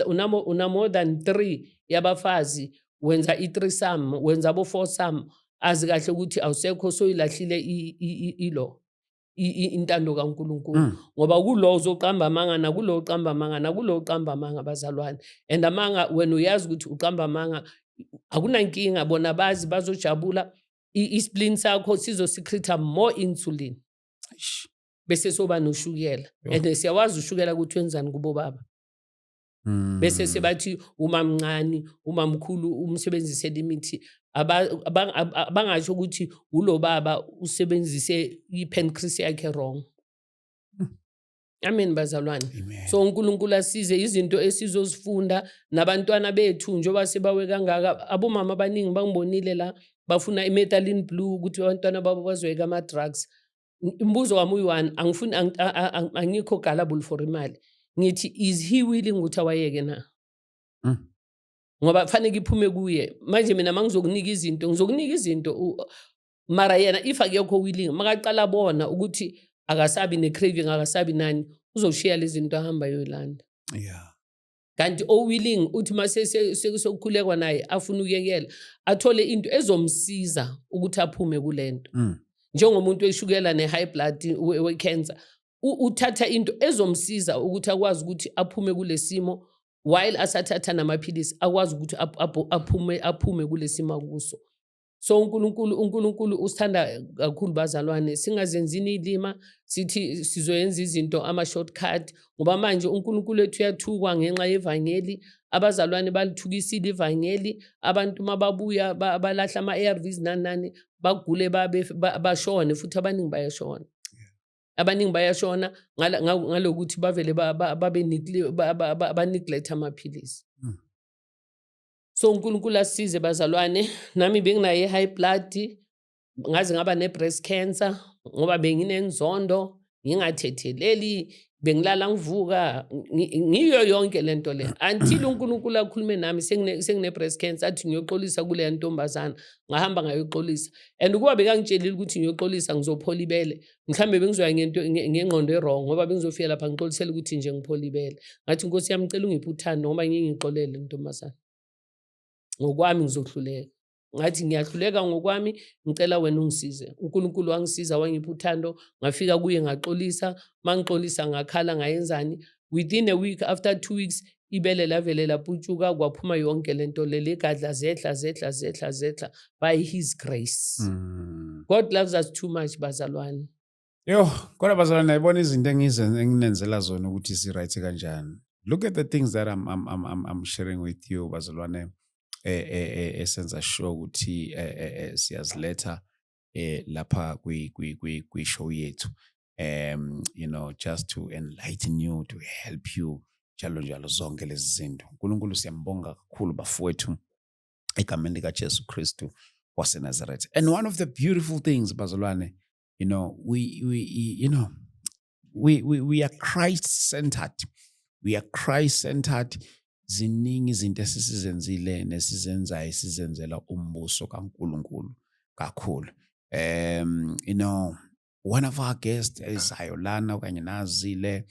una more than 3 yabafazi wenza i-threesome, wenza abo-foursome, azi kahle ukuthi awusekho soyilahlile intando kaNkulunkulu ngoba kulo uzoqamba amanga nakulo uqamba amanga nakulo uqamba amanga bazalwane. And amanga wena uyazi ukuthi uqamba amanga akunankinga, bona bazi bazojabula. Isplin sakho sizosecreta more insulin bese soba noshukela. And siyawazi ushukela ukuthi wenzani kubo baba. Bese sebathi uma mncane uma mkhulu umsebenzisela imithi abangasho ukuthi ulo baba usebenzise ipancreas yakhe wrong. Amen bazalwane. So uNkulunkulu asize izinto esizozifunda nabantwana bethu njoba sebawe kangaka. Abomama abaningi bangibonile la bafuna imethaline blue ukuthi abantwana babo bazweka ama drugs. Imbuzo wami uyi1, angifuni angikho gullible for imali. Ngithi is he willing ukuthi awayeke na? Ngoba kufanele iphume kuye. Manje mina mangizokunika izinto ngizokunika izinto mara yena if akekho willing makaqala bona ukuthi akasabi necraving akasabi nani uzoshiya lezi zinto ahamba yoyilanda. Yeah. Kanti willing uthi mase sekukhulekwa naye afuna ukuyekela athole into ezomsiza ukuthi aphume kulento. Njengomuntu weshukela ne-high blood we-cancer uthatha into ezomsiza ukuthi akwazi ukuthi aphume kulesimo while asathatha namaphilisi akwazi ukuthi aphume kulesimo kuso. So uNkulunkulu usithanda kakhulu bazalwane, singazenzini ilima sithi sizoyenza izinto ama-shortcut ngoba manje uNkulunkulu wethu uyathukwa ngenxa yevangeli. Abazalwane balithukisile ivangeli, abantu mababuya balahla ama-ARVs nani bagule bashone futhi abaningi bayashona. Abaningi bayashona ngalokuthi bavele baneglect amaphilisi. So uNkulunkulu asize bazalwane. Nami benginayo i-high blood, ngaze ngaba ne-breast cancer ngoba benginenzondo, ngingathetheleli, bengilala ngivuka, ngiyo yonke lento le. Until uNkulunkulu akhulume nami sengine-breast cancer athi ngiyoxolisa kule ntombazana, ngahamba ngayoxolisa. And ukuba bekangitshelile ukuthi ngiyoxolisa ngizophola ibele, mhlambe bengizoya ngengqondo errong ngoba bengizofika lapha ngixolisela ukuthi nje ngiphola ibele. Ngathi Nkosi yami ngicela ungiphe uthando ngoba ngingixolele ntombazana. Ngokwami ngizohluleka. Ngathi ngiyahluleka ngokwami, ngicela wena ungisize. uNkulunkulu wangisiza wangipha uthando, ngafika kuye ngaxolisa, mangixolisa ngakhala ngayenzani. Within a week, after 2 weeks, ibele lavele laputshuka kwaphuma yonke lento le gadla zehla by his grace. God loves us too much bazalwane. Yo, kodwa bazalwane ayibona izinto enginenzela zona ukuthi si right kanjani. Look at the things that I'm sharing with you bazalwane. Esenza sure ukuthi siyaziletha lapha kwi show yethu, you know, just to enlighten you, to help you njalo zonke lezi zinto. uNkulunkulu siyambonga kakhulu bafowethu egameni lika Jesu Kristu waseNazareth. And one of the beautiful things bazalwane, you know, we are Christ-centered. We are Christ-centered. Ziningi izinto esizenzile nesizenzayo sizenzela umbuso kaNkulunkulu kakhulu. You know, one of our guests is Ayolana okanye nazile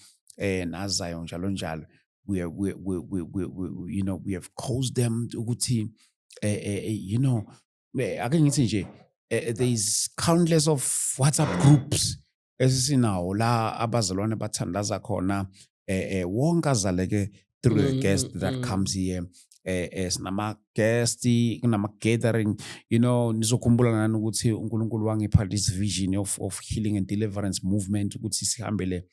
nazayo njalo. We you know, we have caused them ukuthi you know, ake ngithi nje there is countless of WhatsApp groups esinawo la abazalwane bathandaza khona wonke azaleke through a guest that comes here. Sinama guest kunama gathering, you know, nizokhumbula nani ukuthi uNkulunkulu wangipha this vision of healing and deliverance movement ukuthi sihambele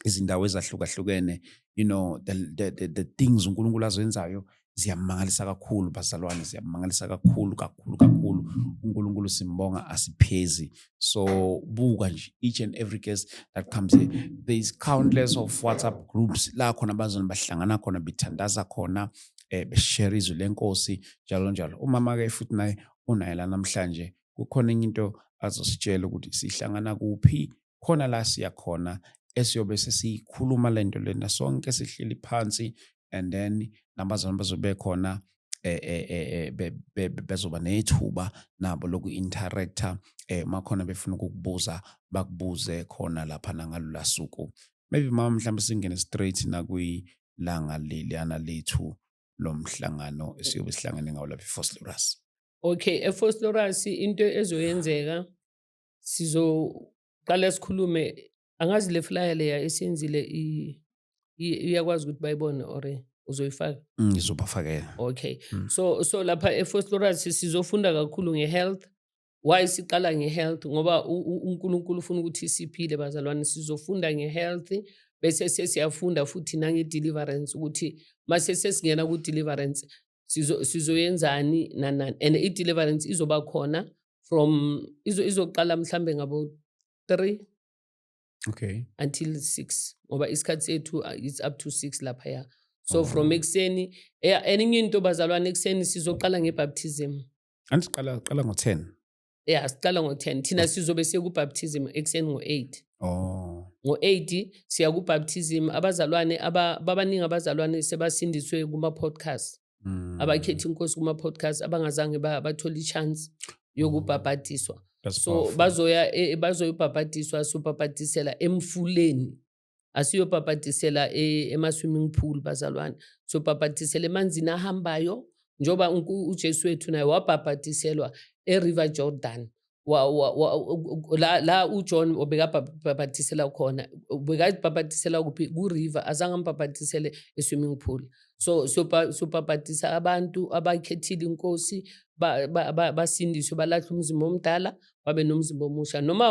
izindawo ezahlukahlukene. You know, the things uNkulunkulu azenzayo ziyamangalisa kakhulu bazalwane, ziyamangalisa kakhulu. uNkulunkulu simbonga asiphezi. So buka nje each and every guest that comes here, there is countless of WhatsApp groups la khona abazalwane bahlangana khona bithandaza khona beshare izwi lenkosi njalo. Umama ke futhi naye unaye la namhlanje kukhona into azositshela ukuthi sihlangana kuphi, khona la siya khona esiyobe sesikhuluma lento lena sonke sihleli phansi, and then nabazalwane bazobe khona bezoba nethuba nabo loku interactor makhona befuna ukukubuza bakubuze khona lapha nangalula suku. Maybe mama mhlawumbe singene straight nakuyilanga leliyana lethu lomhlangano esiyobe sihlangene ngawo lapha eFosloras. Okay, eFosloras into ezoyenzeka sizoqala sikhulume, angazi le flyer leya esenzile iyakwazi ukuthi bayibone or uzoyifaka? Ngizobafakela. Okay. So lapha eFosloras sizofunda kakhulu ngehealth. Why siqala ngehealth? Ngoba uNkulunkulu ufuna ukuthi siphile bazalwane, sizofunda ngehealth bese sesiyafunda futhi nange-deliverance ukuthi mase sesingena ku-deliverance sizoyenzani nanani, and i-deliverance izoba khona from izoqala mhlambe ngabo 3 Okay. until 6 ngoba isikhathi sethu it's up to 6 lapha ya. So from ekseni enye into bazalwane, ekseni sizoqala ngebaptism. Anisiqala ngo-10. Yeah, siqala ngo-10. Thina sizobe siye ku-baptism ekseni ngo-8. Ngo-8 siya ku-baptism. Abazalwane babaningi abazalwane sebasindiswe kuma-podcast. Abakhetha inkosi kuma-podcast abangazange bathole i-chance yokubhabhadiswa. So bazoyobhabhadiswa, sobhabhadisela emfuleni. Asiyobhabhadisela ema-swimming pool bazalwane. Sobhabhadisela emanzini ahambayo njoba uJesu wethu naye wabhabhadiselwa eRiver Jordan. La uJohn obekabhabhadisela khona, ubekabhabhadisela kuphi? Ku-river, azange ambhabhadisele e-swimming pool. So sobhabhadisa abantu abakhethile inkosi basindiswe, balahle umzimba omdala babe nomzimba omusha. Noma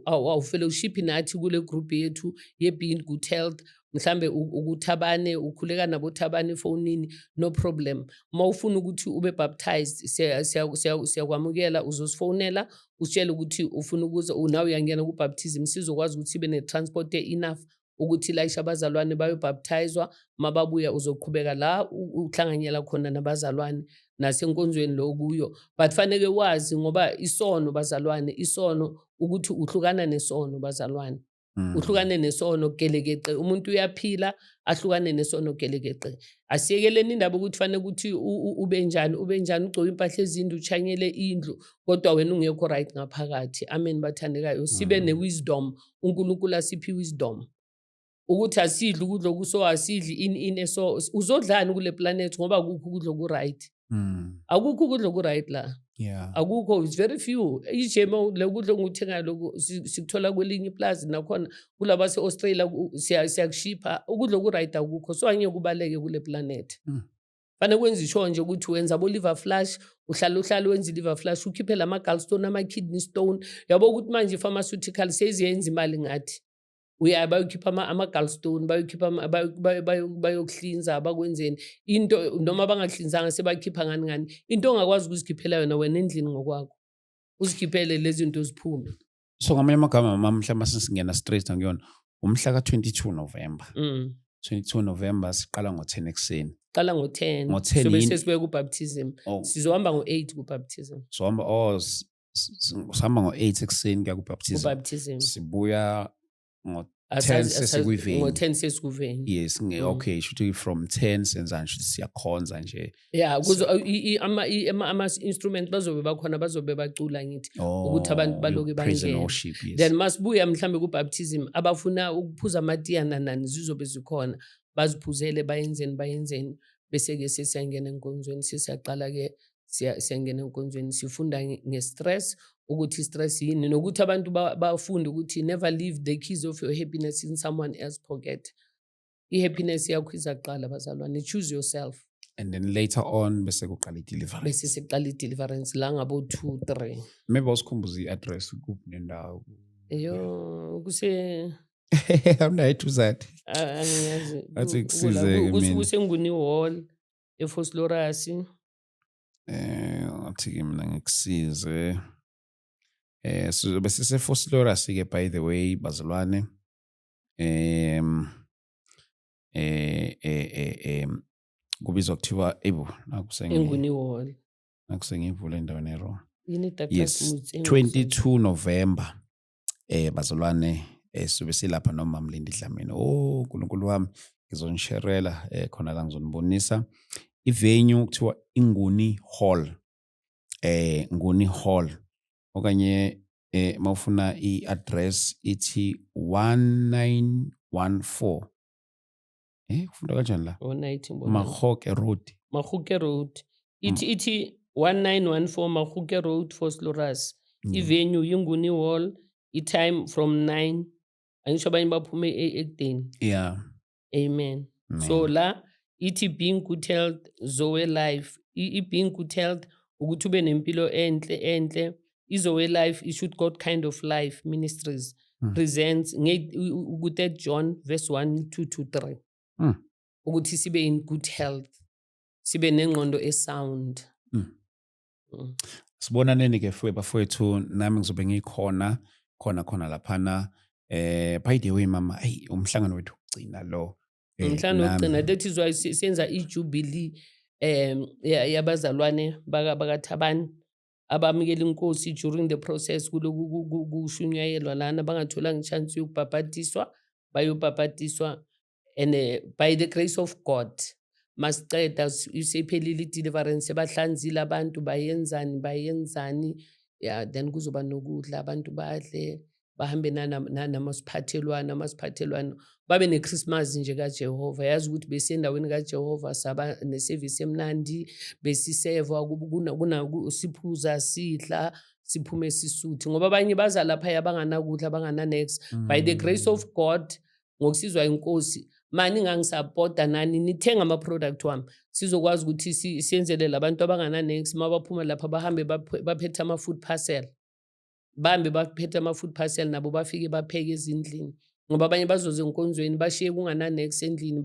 awufellowship nathi kule group yethu ye-Being Good Health, mhlambe ukuthabane, ukhuleka nabo Thabane efonini, no problem. Uma ufuna ukuthi ube baptized siyakwamukela, uzosifonela usitshele ukuthi ufuna ukuza nawe uyangena ku-baptism, sizokwazi ukuthi sibe ne-transport enough ukuthi layisha abazalwane bayobhaptizwa. Mababuya uzoqhubeka la uhlanganyela khona nabazalwane nasenkonzweni lo kuyo. But fanele wazi ngoba isono bazalwane, isono ukuthi uhlukana nesono bazalwane. Uhlukane nesono gelekeqe. Umuntu uyaphila ahlukane nesono gelekeqe. Asiyekeleni indaba ukuthi fanele ukuthi ube njani ugcoka impahla ezinde uchanyele indlu kodwa wena ungekho right ngaphakathi. Amen bathandekayo. Sibe ne-wisdom. uNkulunkulu asiphi wisdom ukuthi asidli ukudla okuso, asidli ini eso. Uzodlani kule planet ngoba akukho ukudla oku-right. Akukho ukudla oku-right la. Yeah. Akukho, it's very few. Ijemo lekudla nguthenga lokho sikuthola kwelinye iplaza nakhona kulaba se-Australia siyakushipha. Ukudla oku-right akukho, so angeke kubaleke kule planet. Fanele kwenza isho nje ukuthi wenza bo-liver flush, uhlala wenza i-liver flush, ukhiphe lama-gallstone, ama-kidney stone. Yabo ukuthi manje i-pharmaceutical seziyenza imali ngathi. Bayokhipha ama-gallstone, bayokuhlinza, bakwenzeni into noma bangahlinzanga sebakhipha ngani. Into ongakwazi ukuzikhiphela yona wena endlini ngokwakho, uzikhiphele lezi zinto ziphume. So ngamanye amagama mama mhlawumbe singena straight ngiyona umhla ka-22 November. 22 November siqala ngo-10 ekseni. Qala ngo-10. Ngo-10 so bese sibuye ku-baptism. Sizohamba ngo-8 ku-baptism. Sihamba ngo-8 ekseni kuya ku-baptism. Sibuya ngo-10 sesikuveni. Ngo-10 sesikuveni. Yes, okay, shuthi from 10 senzani shuthi siyakhonza nje. Yeah, kuzo ama-instrument bazobe bakhona, bazobe bacula ngithi ukuthi abantu baloke bangena. Then masibuya mhlambe ku-baptism abafuna ukuphuza amatiya nani zizobe zikhona, baziphuzele bayenzeni bese-ke sesiyangena enkonzweni. Sesiyaqala-ke siyangena enkonzweni, sifunda nge-stress ukuthi stress yini nokuthi abantu bafunde ukuthi never leave the keys of your happiness in someone else's pocket. I-happiness yakho izaqala bazalwane, choose yourself. And then later on bese kuqala i-deliverance. Bese siqala i-deliverance la ngabo 2-3. Maybe usikhumbuza i-address kuphi nendawo. Kuse awunayo zathi. Angiyazi. Athi kusize mina. Kusenguni hall eFosloras. Athi mina ngikusize. So bese seFosloras ke by the way bazalwane. Kubizwa kuthiwa Enguni hall. Nakusengivula endaweni ero. Yes, 22 November. Bazalwane sobe silapha noma Mlindi Dlamini. Oh, uNkulunkulu wami ngizonisherela khona la ngizonibonisa ivenue kuthiwa Inguni Hall. Nguni Hall. Okanye mawufuna i-address ithi 1914. Ufunda kanjani la? 1914 Makgoke Road. Makgoke Road. Ithi 1914 Makgoke Road, Vosloorus. Ivenue Inguni Hall. I-time from 9. Angisho abanye baphume ekudeni. Yeah. Amen. So la ithi being good health Zoe Life. Being good health ukuthi ube nempilo enhle. Zoe Life, it should God kind of life ministries presents ku-3 John verse 1-3. Ukuthi sibe in good health. Sibe nengqondo esound. Sibonaneni ke bafowethu, nami ngizobe ngikhona khona laphana. By the way mama, umhlangano wethu ugcina lo. Umhlangano wokugcina, that is why senza ijubilee yabazalwane bakaThabani abamukela inkosi during the process kushunyayelwa lana bangatholanga ichance yokubhabhatiswa bayobhabhatiswa, and by the grace of God masiceda isephelile deliverance bahlanzile abantu bayenzani then kuzoba nokudla abantu badle bahambe namasiphathelwana babe neChristmas nje kaJehova. Yazi ukuthi besendaweni kaJehova saba neservice emnandi besiseva siphuza sidla siphume sisuthi ngoba abanye baza lapha yabanganakudla bangananex. By the grace of God ngokusizwa inkosi mani ngangisupporta nani nithenga ama product wami sizokwazi ukuthi siyenzele labantu abangananex mabaphuma lapha bahambe baphethe ama food parcel. Bambe baphethe ama-food parcel nabo bafike bapheke ezindlini ngoba abanye bazoze enkonzweni bashiye kungananex endlini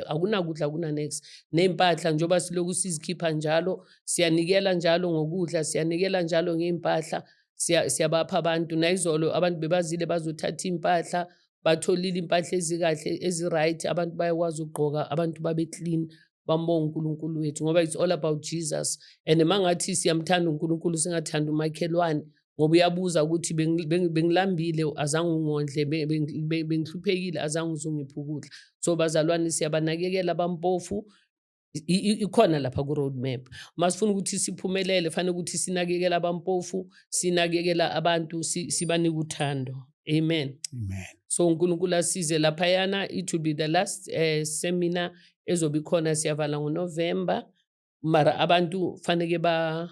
akunakudla kunanex nempahla njoba siloku sizikhipha njalo siyanikela njalo ngokudla siyanikela njalo ngeimpahla siyabapha abantu. Nayizolo abantu bebazile bazothatha impahla batholile impahla ezikahle eziright abantu bayakwazi ukugqoka abantu babe clean bambonga uNkulunkulu wethu ngoba it's all about Jesus. And mangathi siyamthanda uNkulunkulu singathanda umakhelwane ngoba uyabuza ukuthi bengilambile azange ungondle bengihluphekile azange uzungipha ukudla. So bazalwane siyabanakekela bampofu ikhona lapha ku roadmap. Masifuna ukuthi siphumelele fanele ukuthi sinakekela abampofu sinakekela abantu sibanika uthando. Amen. So uNkulunkulu asize lapha yana. It will be the last seminar ezobe khona siyavala ngoNovember mara abantu fanele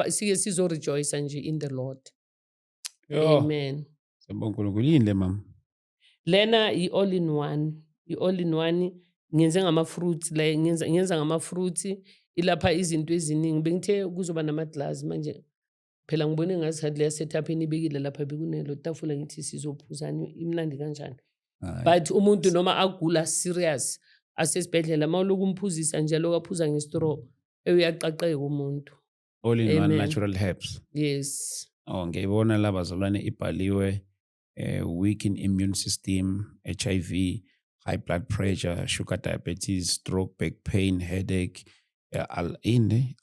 sike sizo rejoice nje in the Lord. Amen. Sibonga uNkulunkulu. Yini le mama? Lena i-all in one. I-all in one ngenze ngama-fruits la ngenza ngama-fruits ilapha izinto eziningi. Bengithe kuzoba nama-glass manje phela ngibone ngathi le setup enibekile lapha bekunelo tafula ngithi sizophuzana imnandi kanjani. But umuntu noma agula serious asesibhedlela mawuloku umphuzisa njalo kaphuza ngestraw uyaqaqeka umuntu. All in one natural herbs. Yes. Ngiyibona la bazalwane ibhaliwe weaken immune system, HIV, high blood pressure, sugar diabetes, stroke, back pain, headache,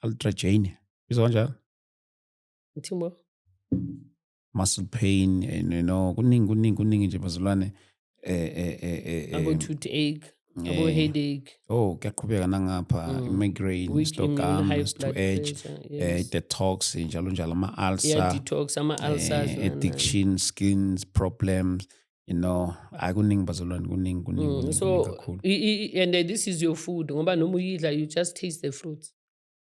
ultragene. Izwa kanjalo? Mthimbo? Muscle pain, and kuningi nje bazalwane abo toothache, abo headache. Kuyaqhubeka nangapha migraine, stomach gums, to edge, detox njalo ama-ulcer, detox ama-ulcers, addiction, skin problems, akuningi bazalwane kuningi so kakhulu. And this is your food ngoba noma uyidla you just taste the fruits.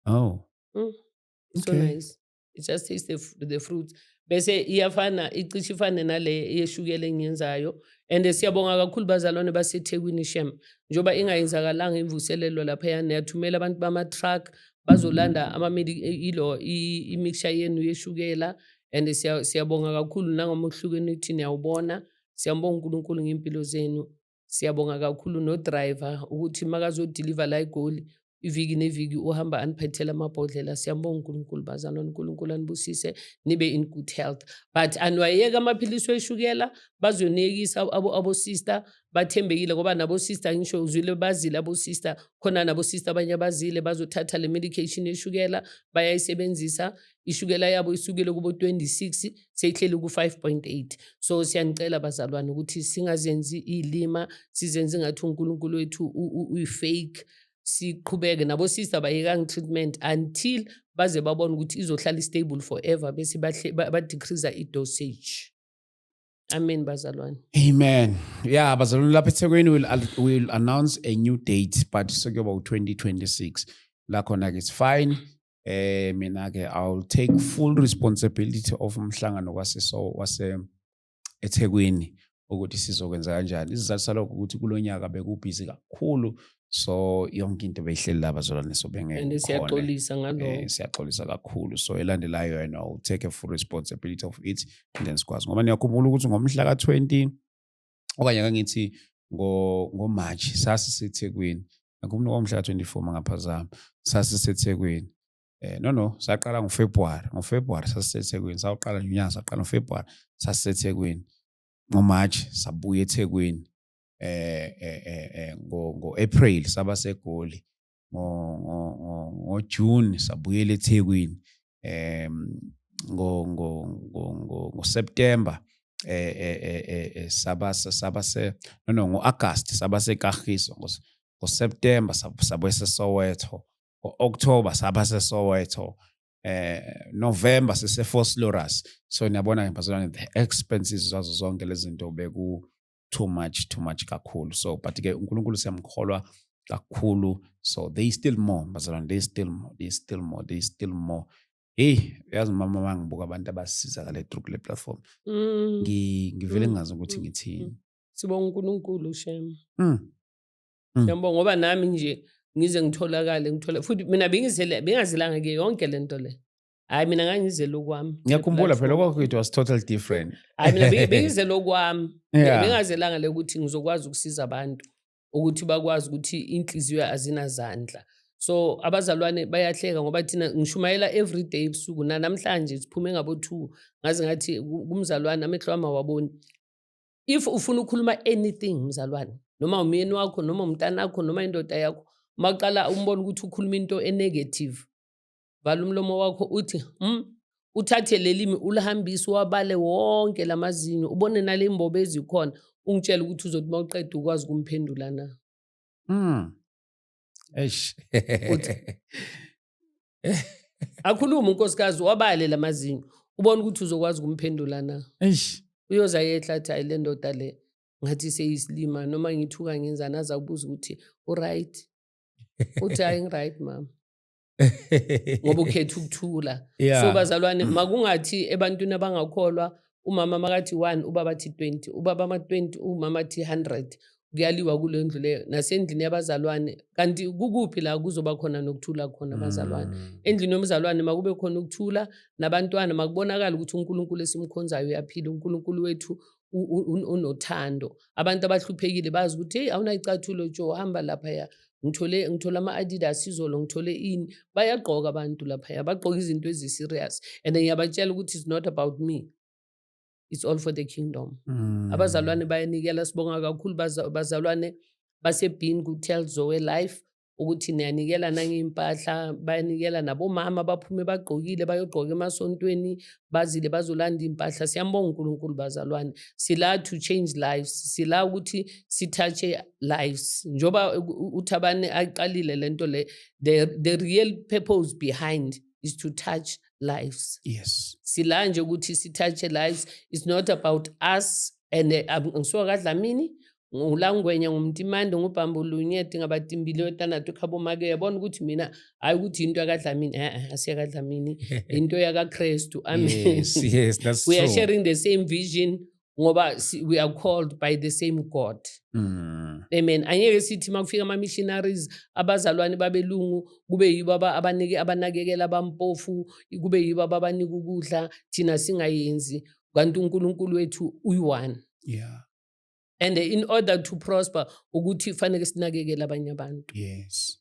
It's so nice. You just taste the fruits bese iyafana icishe ifane nale yeshukela engiyenzayo. And siyabonga kakhulu bazalwane baseThekwini Shem njoba ingayenzakalanga imvuselelo lapha yana yathumela abantu bama-truck bazolanda imixture yenu yeshukela. And siyabonga kakhulu nangoma uhlukene uthi niyawubona. Siyambonga uNkulunkulu ngempilo zenu. Siyabonga kakhulu no driver ukuthi makazodeliver la eGoli iviki neviki uhamba aniphethela amabhodlela. Siyambonga uNkulunkulu bazalwane, uNkulunkulu anibusise nibe in good health. But anwayeka amaphilisi weshukela bazonekisa abo sister bathembekile ngoba nabo sister ngisho uzwile bazile abo sister khona nabo sister abanye abazile bazothatha le medication yeshukela bayayisebenzisa. Ishukela yabo isukile kubo 26 seyihleli ku 5.8. So siyanicela bazalwane ukuthi singazenzi ilima sizenze ngathi uNkulunkulu wethu uyifake. siqhubeke nabo sister bayekanga treatment until baze babona ukuthi izohlala stable forever bese ba-decrease i-dosage. Amen bazalwane. Amen. Yeah, bazalwane lapha eThekwini will announce a new date, but sekuyoba u-2026. La khona-ke it's fine. Mina-ke I'll take full responsibility of umhlangano wase eThekwini ukuthi sizokwenza kanjani. Isizathu salokho ukuthi kulonyaka bekubhizi kakhulu, so yonke into beyihleli la bazalwane so And siyaxolisa ngalokho. Siyaxolisa kakhulu, so elandelayo yena I'll take a full responsibility of it and then sikwazi ngoba niyakhumbula ukuthi ngomhla ka-20 okanye kangithi ngoMarch sasiseThekwini. Ngikhumbula ngomhla ka-24 mangaphazama sasiseThekwini. Saqala ngoFebruary sasiseThekwini, sawuqala unyaka saqala ngoFebruary sasiseThekwini. NgoMarch sabuya eThekwini. Ngo-April saba seGoli. ngoJune sabuyela eThekwini. ngoSeptember ngo-August saba seKagiso. ngoSeptember sabuya eSoweto. ngo-October saba seSoweto. November sise-Vosloorus. So niyabona bazalwane the expenses zazo zonke lezi zinto beku too much kakhulu. So but ke uNkulunkulu siyamkholwa kakhulu, so there is still more bazalwane, there is still more. Yazi mama mangibuka abantu abasizakala through le platform, ngivele ngazi ukuthi ngithini. Sibonga uNkulunkulu shem. Siyabonga ngoba nami nje ngize ngithola futhi mina bengazilanga ke yonke lento le. Hayi mina ngangizela okwami. Ngiyakhumbula phela lokho it was totally different. Hayi mina bengizela okwami. Bengazelanga le ukuthi ngizokwazi ukusiza abantu ukuthi bakwazi ukuthi inhliziyo azinazandla. So abazalwane bayahleka ngoba thina ngishumayela every day ebusuku, namhlanje siphume ngabo 2 ngaze ngathi kumzalwane amehlo wami awaboni. If ufuna ukukhuluma anything mzalwane, noma umyeni wakho noma umntana wakho noma indoda yakho, maqala umbona ukuthi ukhuluma into enegative, vala umlomo wakho uthi uthathe lelimi ulihambise wabale wonke lamazinyo, ubone nale imbobo ezikhona, ungitshela ukuthi uzothi mawuqeda ukwazi ukumphendula na. Akhuluma unkosikazi wabale lamazinyo, ubone ukuthi uzokwazi ukumphendula na. Uyoza yehla athi hayi le ndoda le ngathi seyisilima, noma ngithuka ngenzana azakubuza ukuthi uright. Uthi hayi ngiright mama. Ngoba ukhetha ukuthula. So bazalwane makungathi ebantwini abangakholwa umama makathi 1 ubaba athi 20, ubaba ama-20 umama athi 100, kuyaliwa kule ndlu leyo. Nasendlini yabazalwane kanti kukuphi la kuzoba khona nokuthula khona abazalwane. Endlini yomzalwane makube khona ukuthula, nabantwana makubonakala ukuthi uNkulunkulu esimkhonzayo uyaphila, uNkulunkulu wethu unothando. Abantu abahluphekile bazi ukuthi hey awunayicathulo jo hamba lapha ya. Ngithola ama-Adidas izolo, ngithole ini. Bayagqoka abantu lapha, bagqoka izinto ezi-serious. And ngiyabatshela ukuthi it's not about me, it's all for the kingdom. Abazalwane bayanikela, sibonga kakhulu bazalwane basebhini ku-Tell Zoe Life ukuthi niyanikela nangey'mpahla, bayanikela nabomama baphume bagqokile bayogqoka emasontweni, bazile bazolanda impahla. Siyambonga uNkulunkulu bazalwane, sila to change lives, sila ukuthi sitouche lives. Njoba uThabane aqalile lento le, the real purpose behind is to touch lives. Yes. Sila nje ukuthi sitouche lives. It's not about us and ngisuka kaDlamini, ngulangwenya ngumtimande ngubhambulunyeti ngabatimbili wetanatu khabomake. Yabona ukuthi mina hayi ukuthi into yakaDlamini, asiyakaDlamini, into yakaKristu. Amen. Yes, that's true. We are sharing the same vision ngoba we are called by the same God. Amen. Angeke sithi makufika ama-missionaries abazalwane babelungu kube yibo abanakekela abampofu, kube yibo abanika ukudla thina singayenzi, kanti uNkulunkulu wethu uyi-one. Yeah. And in order to prosper ukuthi fanele sinakekele abanye abantu. Yes.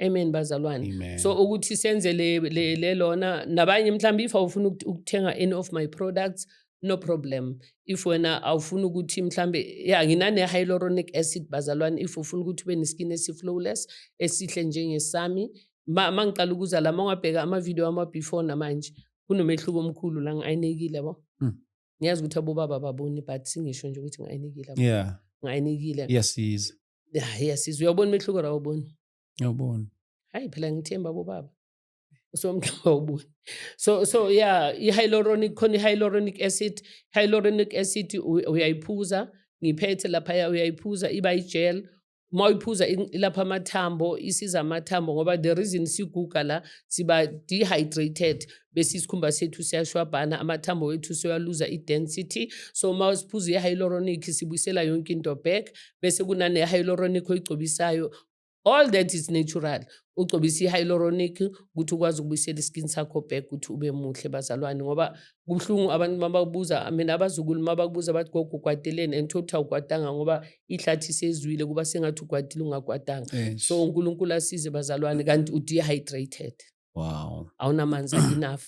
Amen bazalwane. Amen. So ukuthi senze le lona nabanye mhlawumbe if awufuna ukuthenga any of my products, no problem. If wena awufuna ukuthi mhlawumbe nginane hyaluronic acid bazalwane, if ufuna ukuthi ube neskin esiflawless esihle njengesami, mangiqala ukuza la mangabheka ama-video ama-before namanje kunomehluko omkhulu la ngiayinekile yabo. Ngiyazi ukuthi abobaba baboni but singisho nje ukuthi ngiayinekile. Yeah. Ngiayinekile. Yes, he is. Yes, uyabona umehluko rawuboni. Ngiyabona. Hayi phela ngithemba bobaba. Somqaba ubuni. So yeah, i-hyaluronic khona i-hyaluronic acid. Hyaluronic acid uyayiphuza, ngiphethe lapha uyayiphuza iba i-gel. Uma uyiphuza ilapha amathambo, isiza amathambo ngoba the reason siguga la siba dehydrated bese isikhumba sethu siyashwabhana, amathambo wethu siyaluza i-density. So uma usiphuza i-hyaluronic sibuyisela yonke into back bese kunane hyaluronic oyigcobisayo. All that is natural. Ugcobisa i-hyaluronic ukuthi ukwazi ukubuyisela iskin sakho back ukuthi ube muhle bazalwane ngoba kubuhlungu abantu mabakubuza mina abazukulu mabakubuza bathi gogo ukwateleni and uthi awukwatanga ngoba ihlathi sezwile kuba sengathi ukwatile ungakwatanga. So uNkulunkulu asize bazalwane kanti u-dehydrated. Wow. Awunamanzi enough.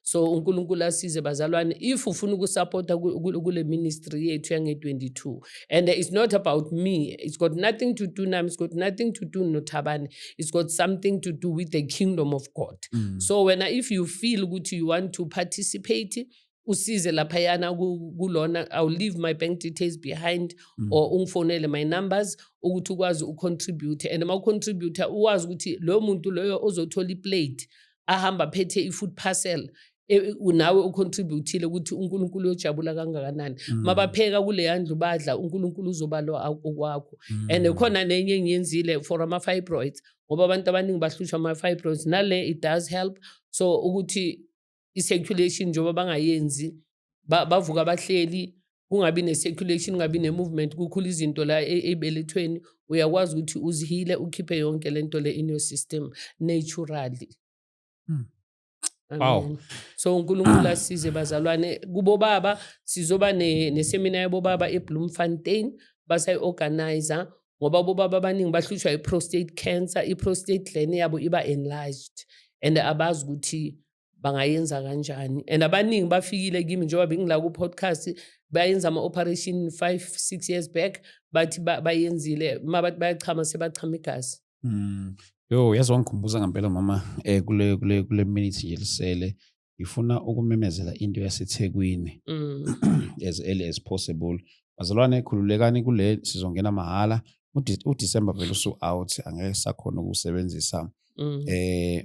So uNkulunkulu asize bazalwane if ufuna ukusupporta kule ministry yethu yange-22 and it's not about me, it's got nothing to do nami, it's got nothing to do noThabani, it's got something to do with the kingdom of God. So if you feel ukuthi you want to participate usize laphayana kulona, I'll leave my bank details behind or ungifonele my numbers ukuthi ukwazi ucontribute and uma ucontribute uwazi ukuthi lo muntu loyo ozothola iplate ahamba phethe i-food parcel unawe ucontributile ukuthi uNkulunkulu uyojabula kangakanani. Mabapheka kule yandlu badla uNkulunkulu uzobalo okwakho. And khona nenye engiyenzile for ama-fibroids ngoba abantu abaningi bahlushwa ama-fibroids nale it does help. So ukuthi i-circulation njengoba bangayenzi bavuka bahleli kungabi ne-circulation kungabi ne-movement kukhula izinto la ebelethweni uyakwazi ukuthi uzihile ukhiphe yonke lento le in your system naturally. Wow. So uNkulunkulu asize bazalwane kubo baba sizoba neseminar yabo baba eBloemfontein basayi-organizer ngoba bobaba abaningi bahlushwa i-prostate cancer, i-prostate gland yabo iba enlarged and abazi ukuthi bangayenza kanjani and abaningi bafikile kimi njengoba bengila ku-podcast bayenza ama-operation 5-6 years back bathi bayenzile mabathi bayachama sebachama igazi. Yo yazi wangikhumbuza ngempela mama kule minute nje lisele ngifuna ukumemezela into yaseThekwini as early as possible. Bazalwane khululekani kule sizongena mahala uDecember vele usu out angeke sakhona ukusebenzisa.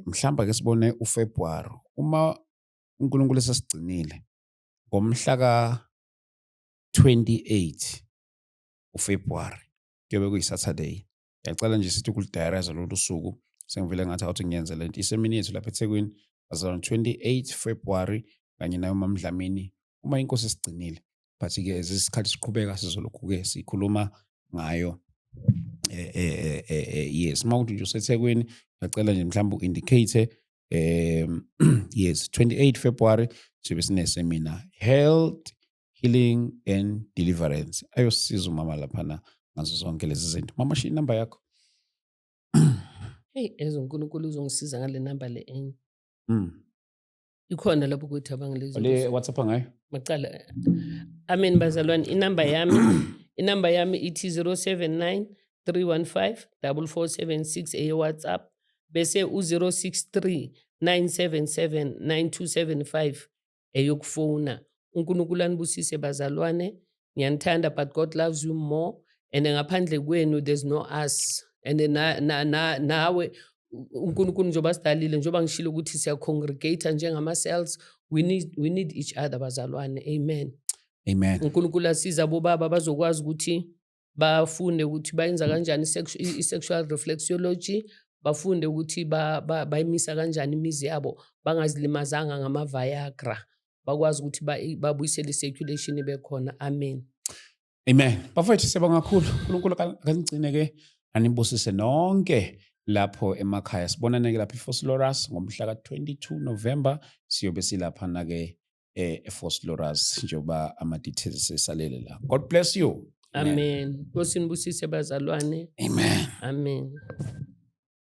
Mhlamba ke sibone uFebruary uma uNkulunkulu esasigcinile ngomhla ka 28 uFebruary kuyobe kuyiSaturday. Ngiyacela nje sithi kulidayarize lolu suku sengivele ngathi awuthi ngiyenze lento isemini yethu lapha eThekwini bazalwane 28 February kanye nayo uMamdlamini uma inkosi esigcinile but ke isikhathi siqhubeka sizolokhu ke sikhuluma ngayo yes mawuthi nje useThekwini ngiyacela nje mhlawumbe uindicate yes 28 February sibe sineseminar health healing and deliverance ayosiza umama laphana ngazo zonke lezi zinto. Mama shi number yakho. Hey uNkulunkulu uzongisiza ngale number le enye. Ikhona lapho ukuthi abangilezi. Le WhatsApp ngayo? Maqala. Amen bazalwane inamba yami ithi 079 315 4476 eWhatsApp bese u063 977 9275 eyokufona. uNkulunkulu anibusise bazalwane. Ngiyanithanda but God loves you more. And ngaphandle kwenu there's no us and nawe uNkulunkulu njoba sidalile njoba ngishilo ukuthi siya congregate njengama cells we need each other bazalwane. Amen. uNkulunkulu asiza bobaba bazokwazi ukuthi bafunde ukuthi bayenza kanjani i-sexual reflexology, bafunde ukuthi bayimisa kanjani imizi yabo bangazilimazanga ngama Viagra, bakwazi ukuthi babuyisele i-circulation ibekhona. Amen. Bafethu siyabonga kakhulu. uNkulunkulu akanigcine ke anibusise nonke lapho emakhaya. Sibonane ke lapha eFosloras ngomhla ka 22 November siyobe silapha na ke eFosloras njoba ama details sesalele la. God bless you. Amen. Nkosi nibusise bazalwane. Amen. Amen.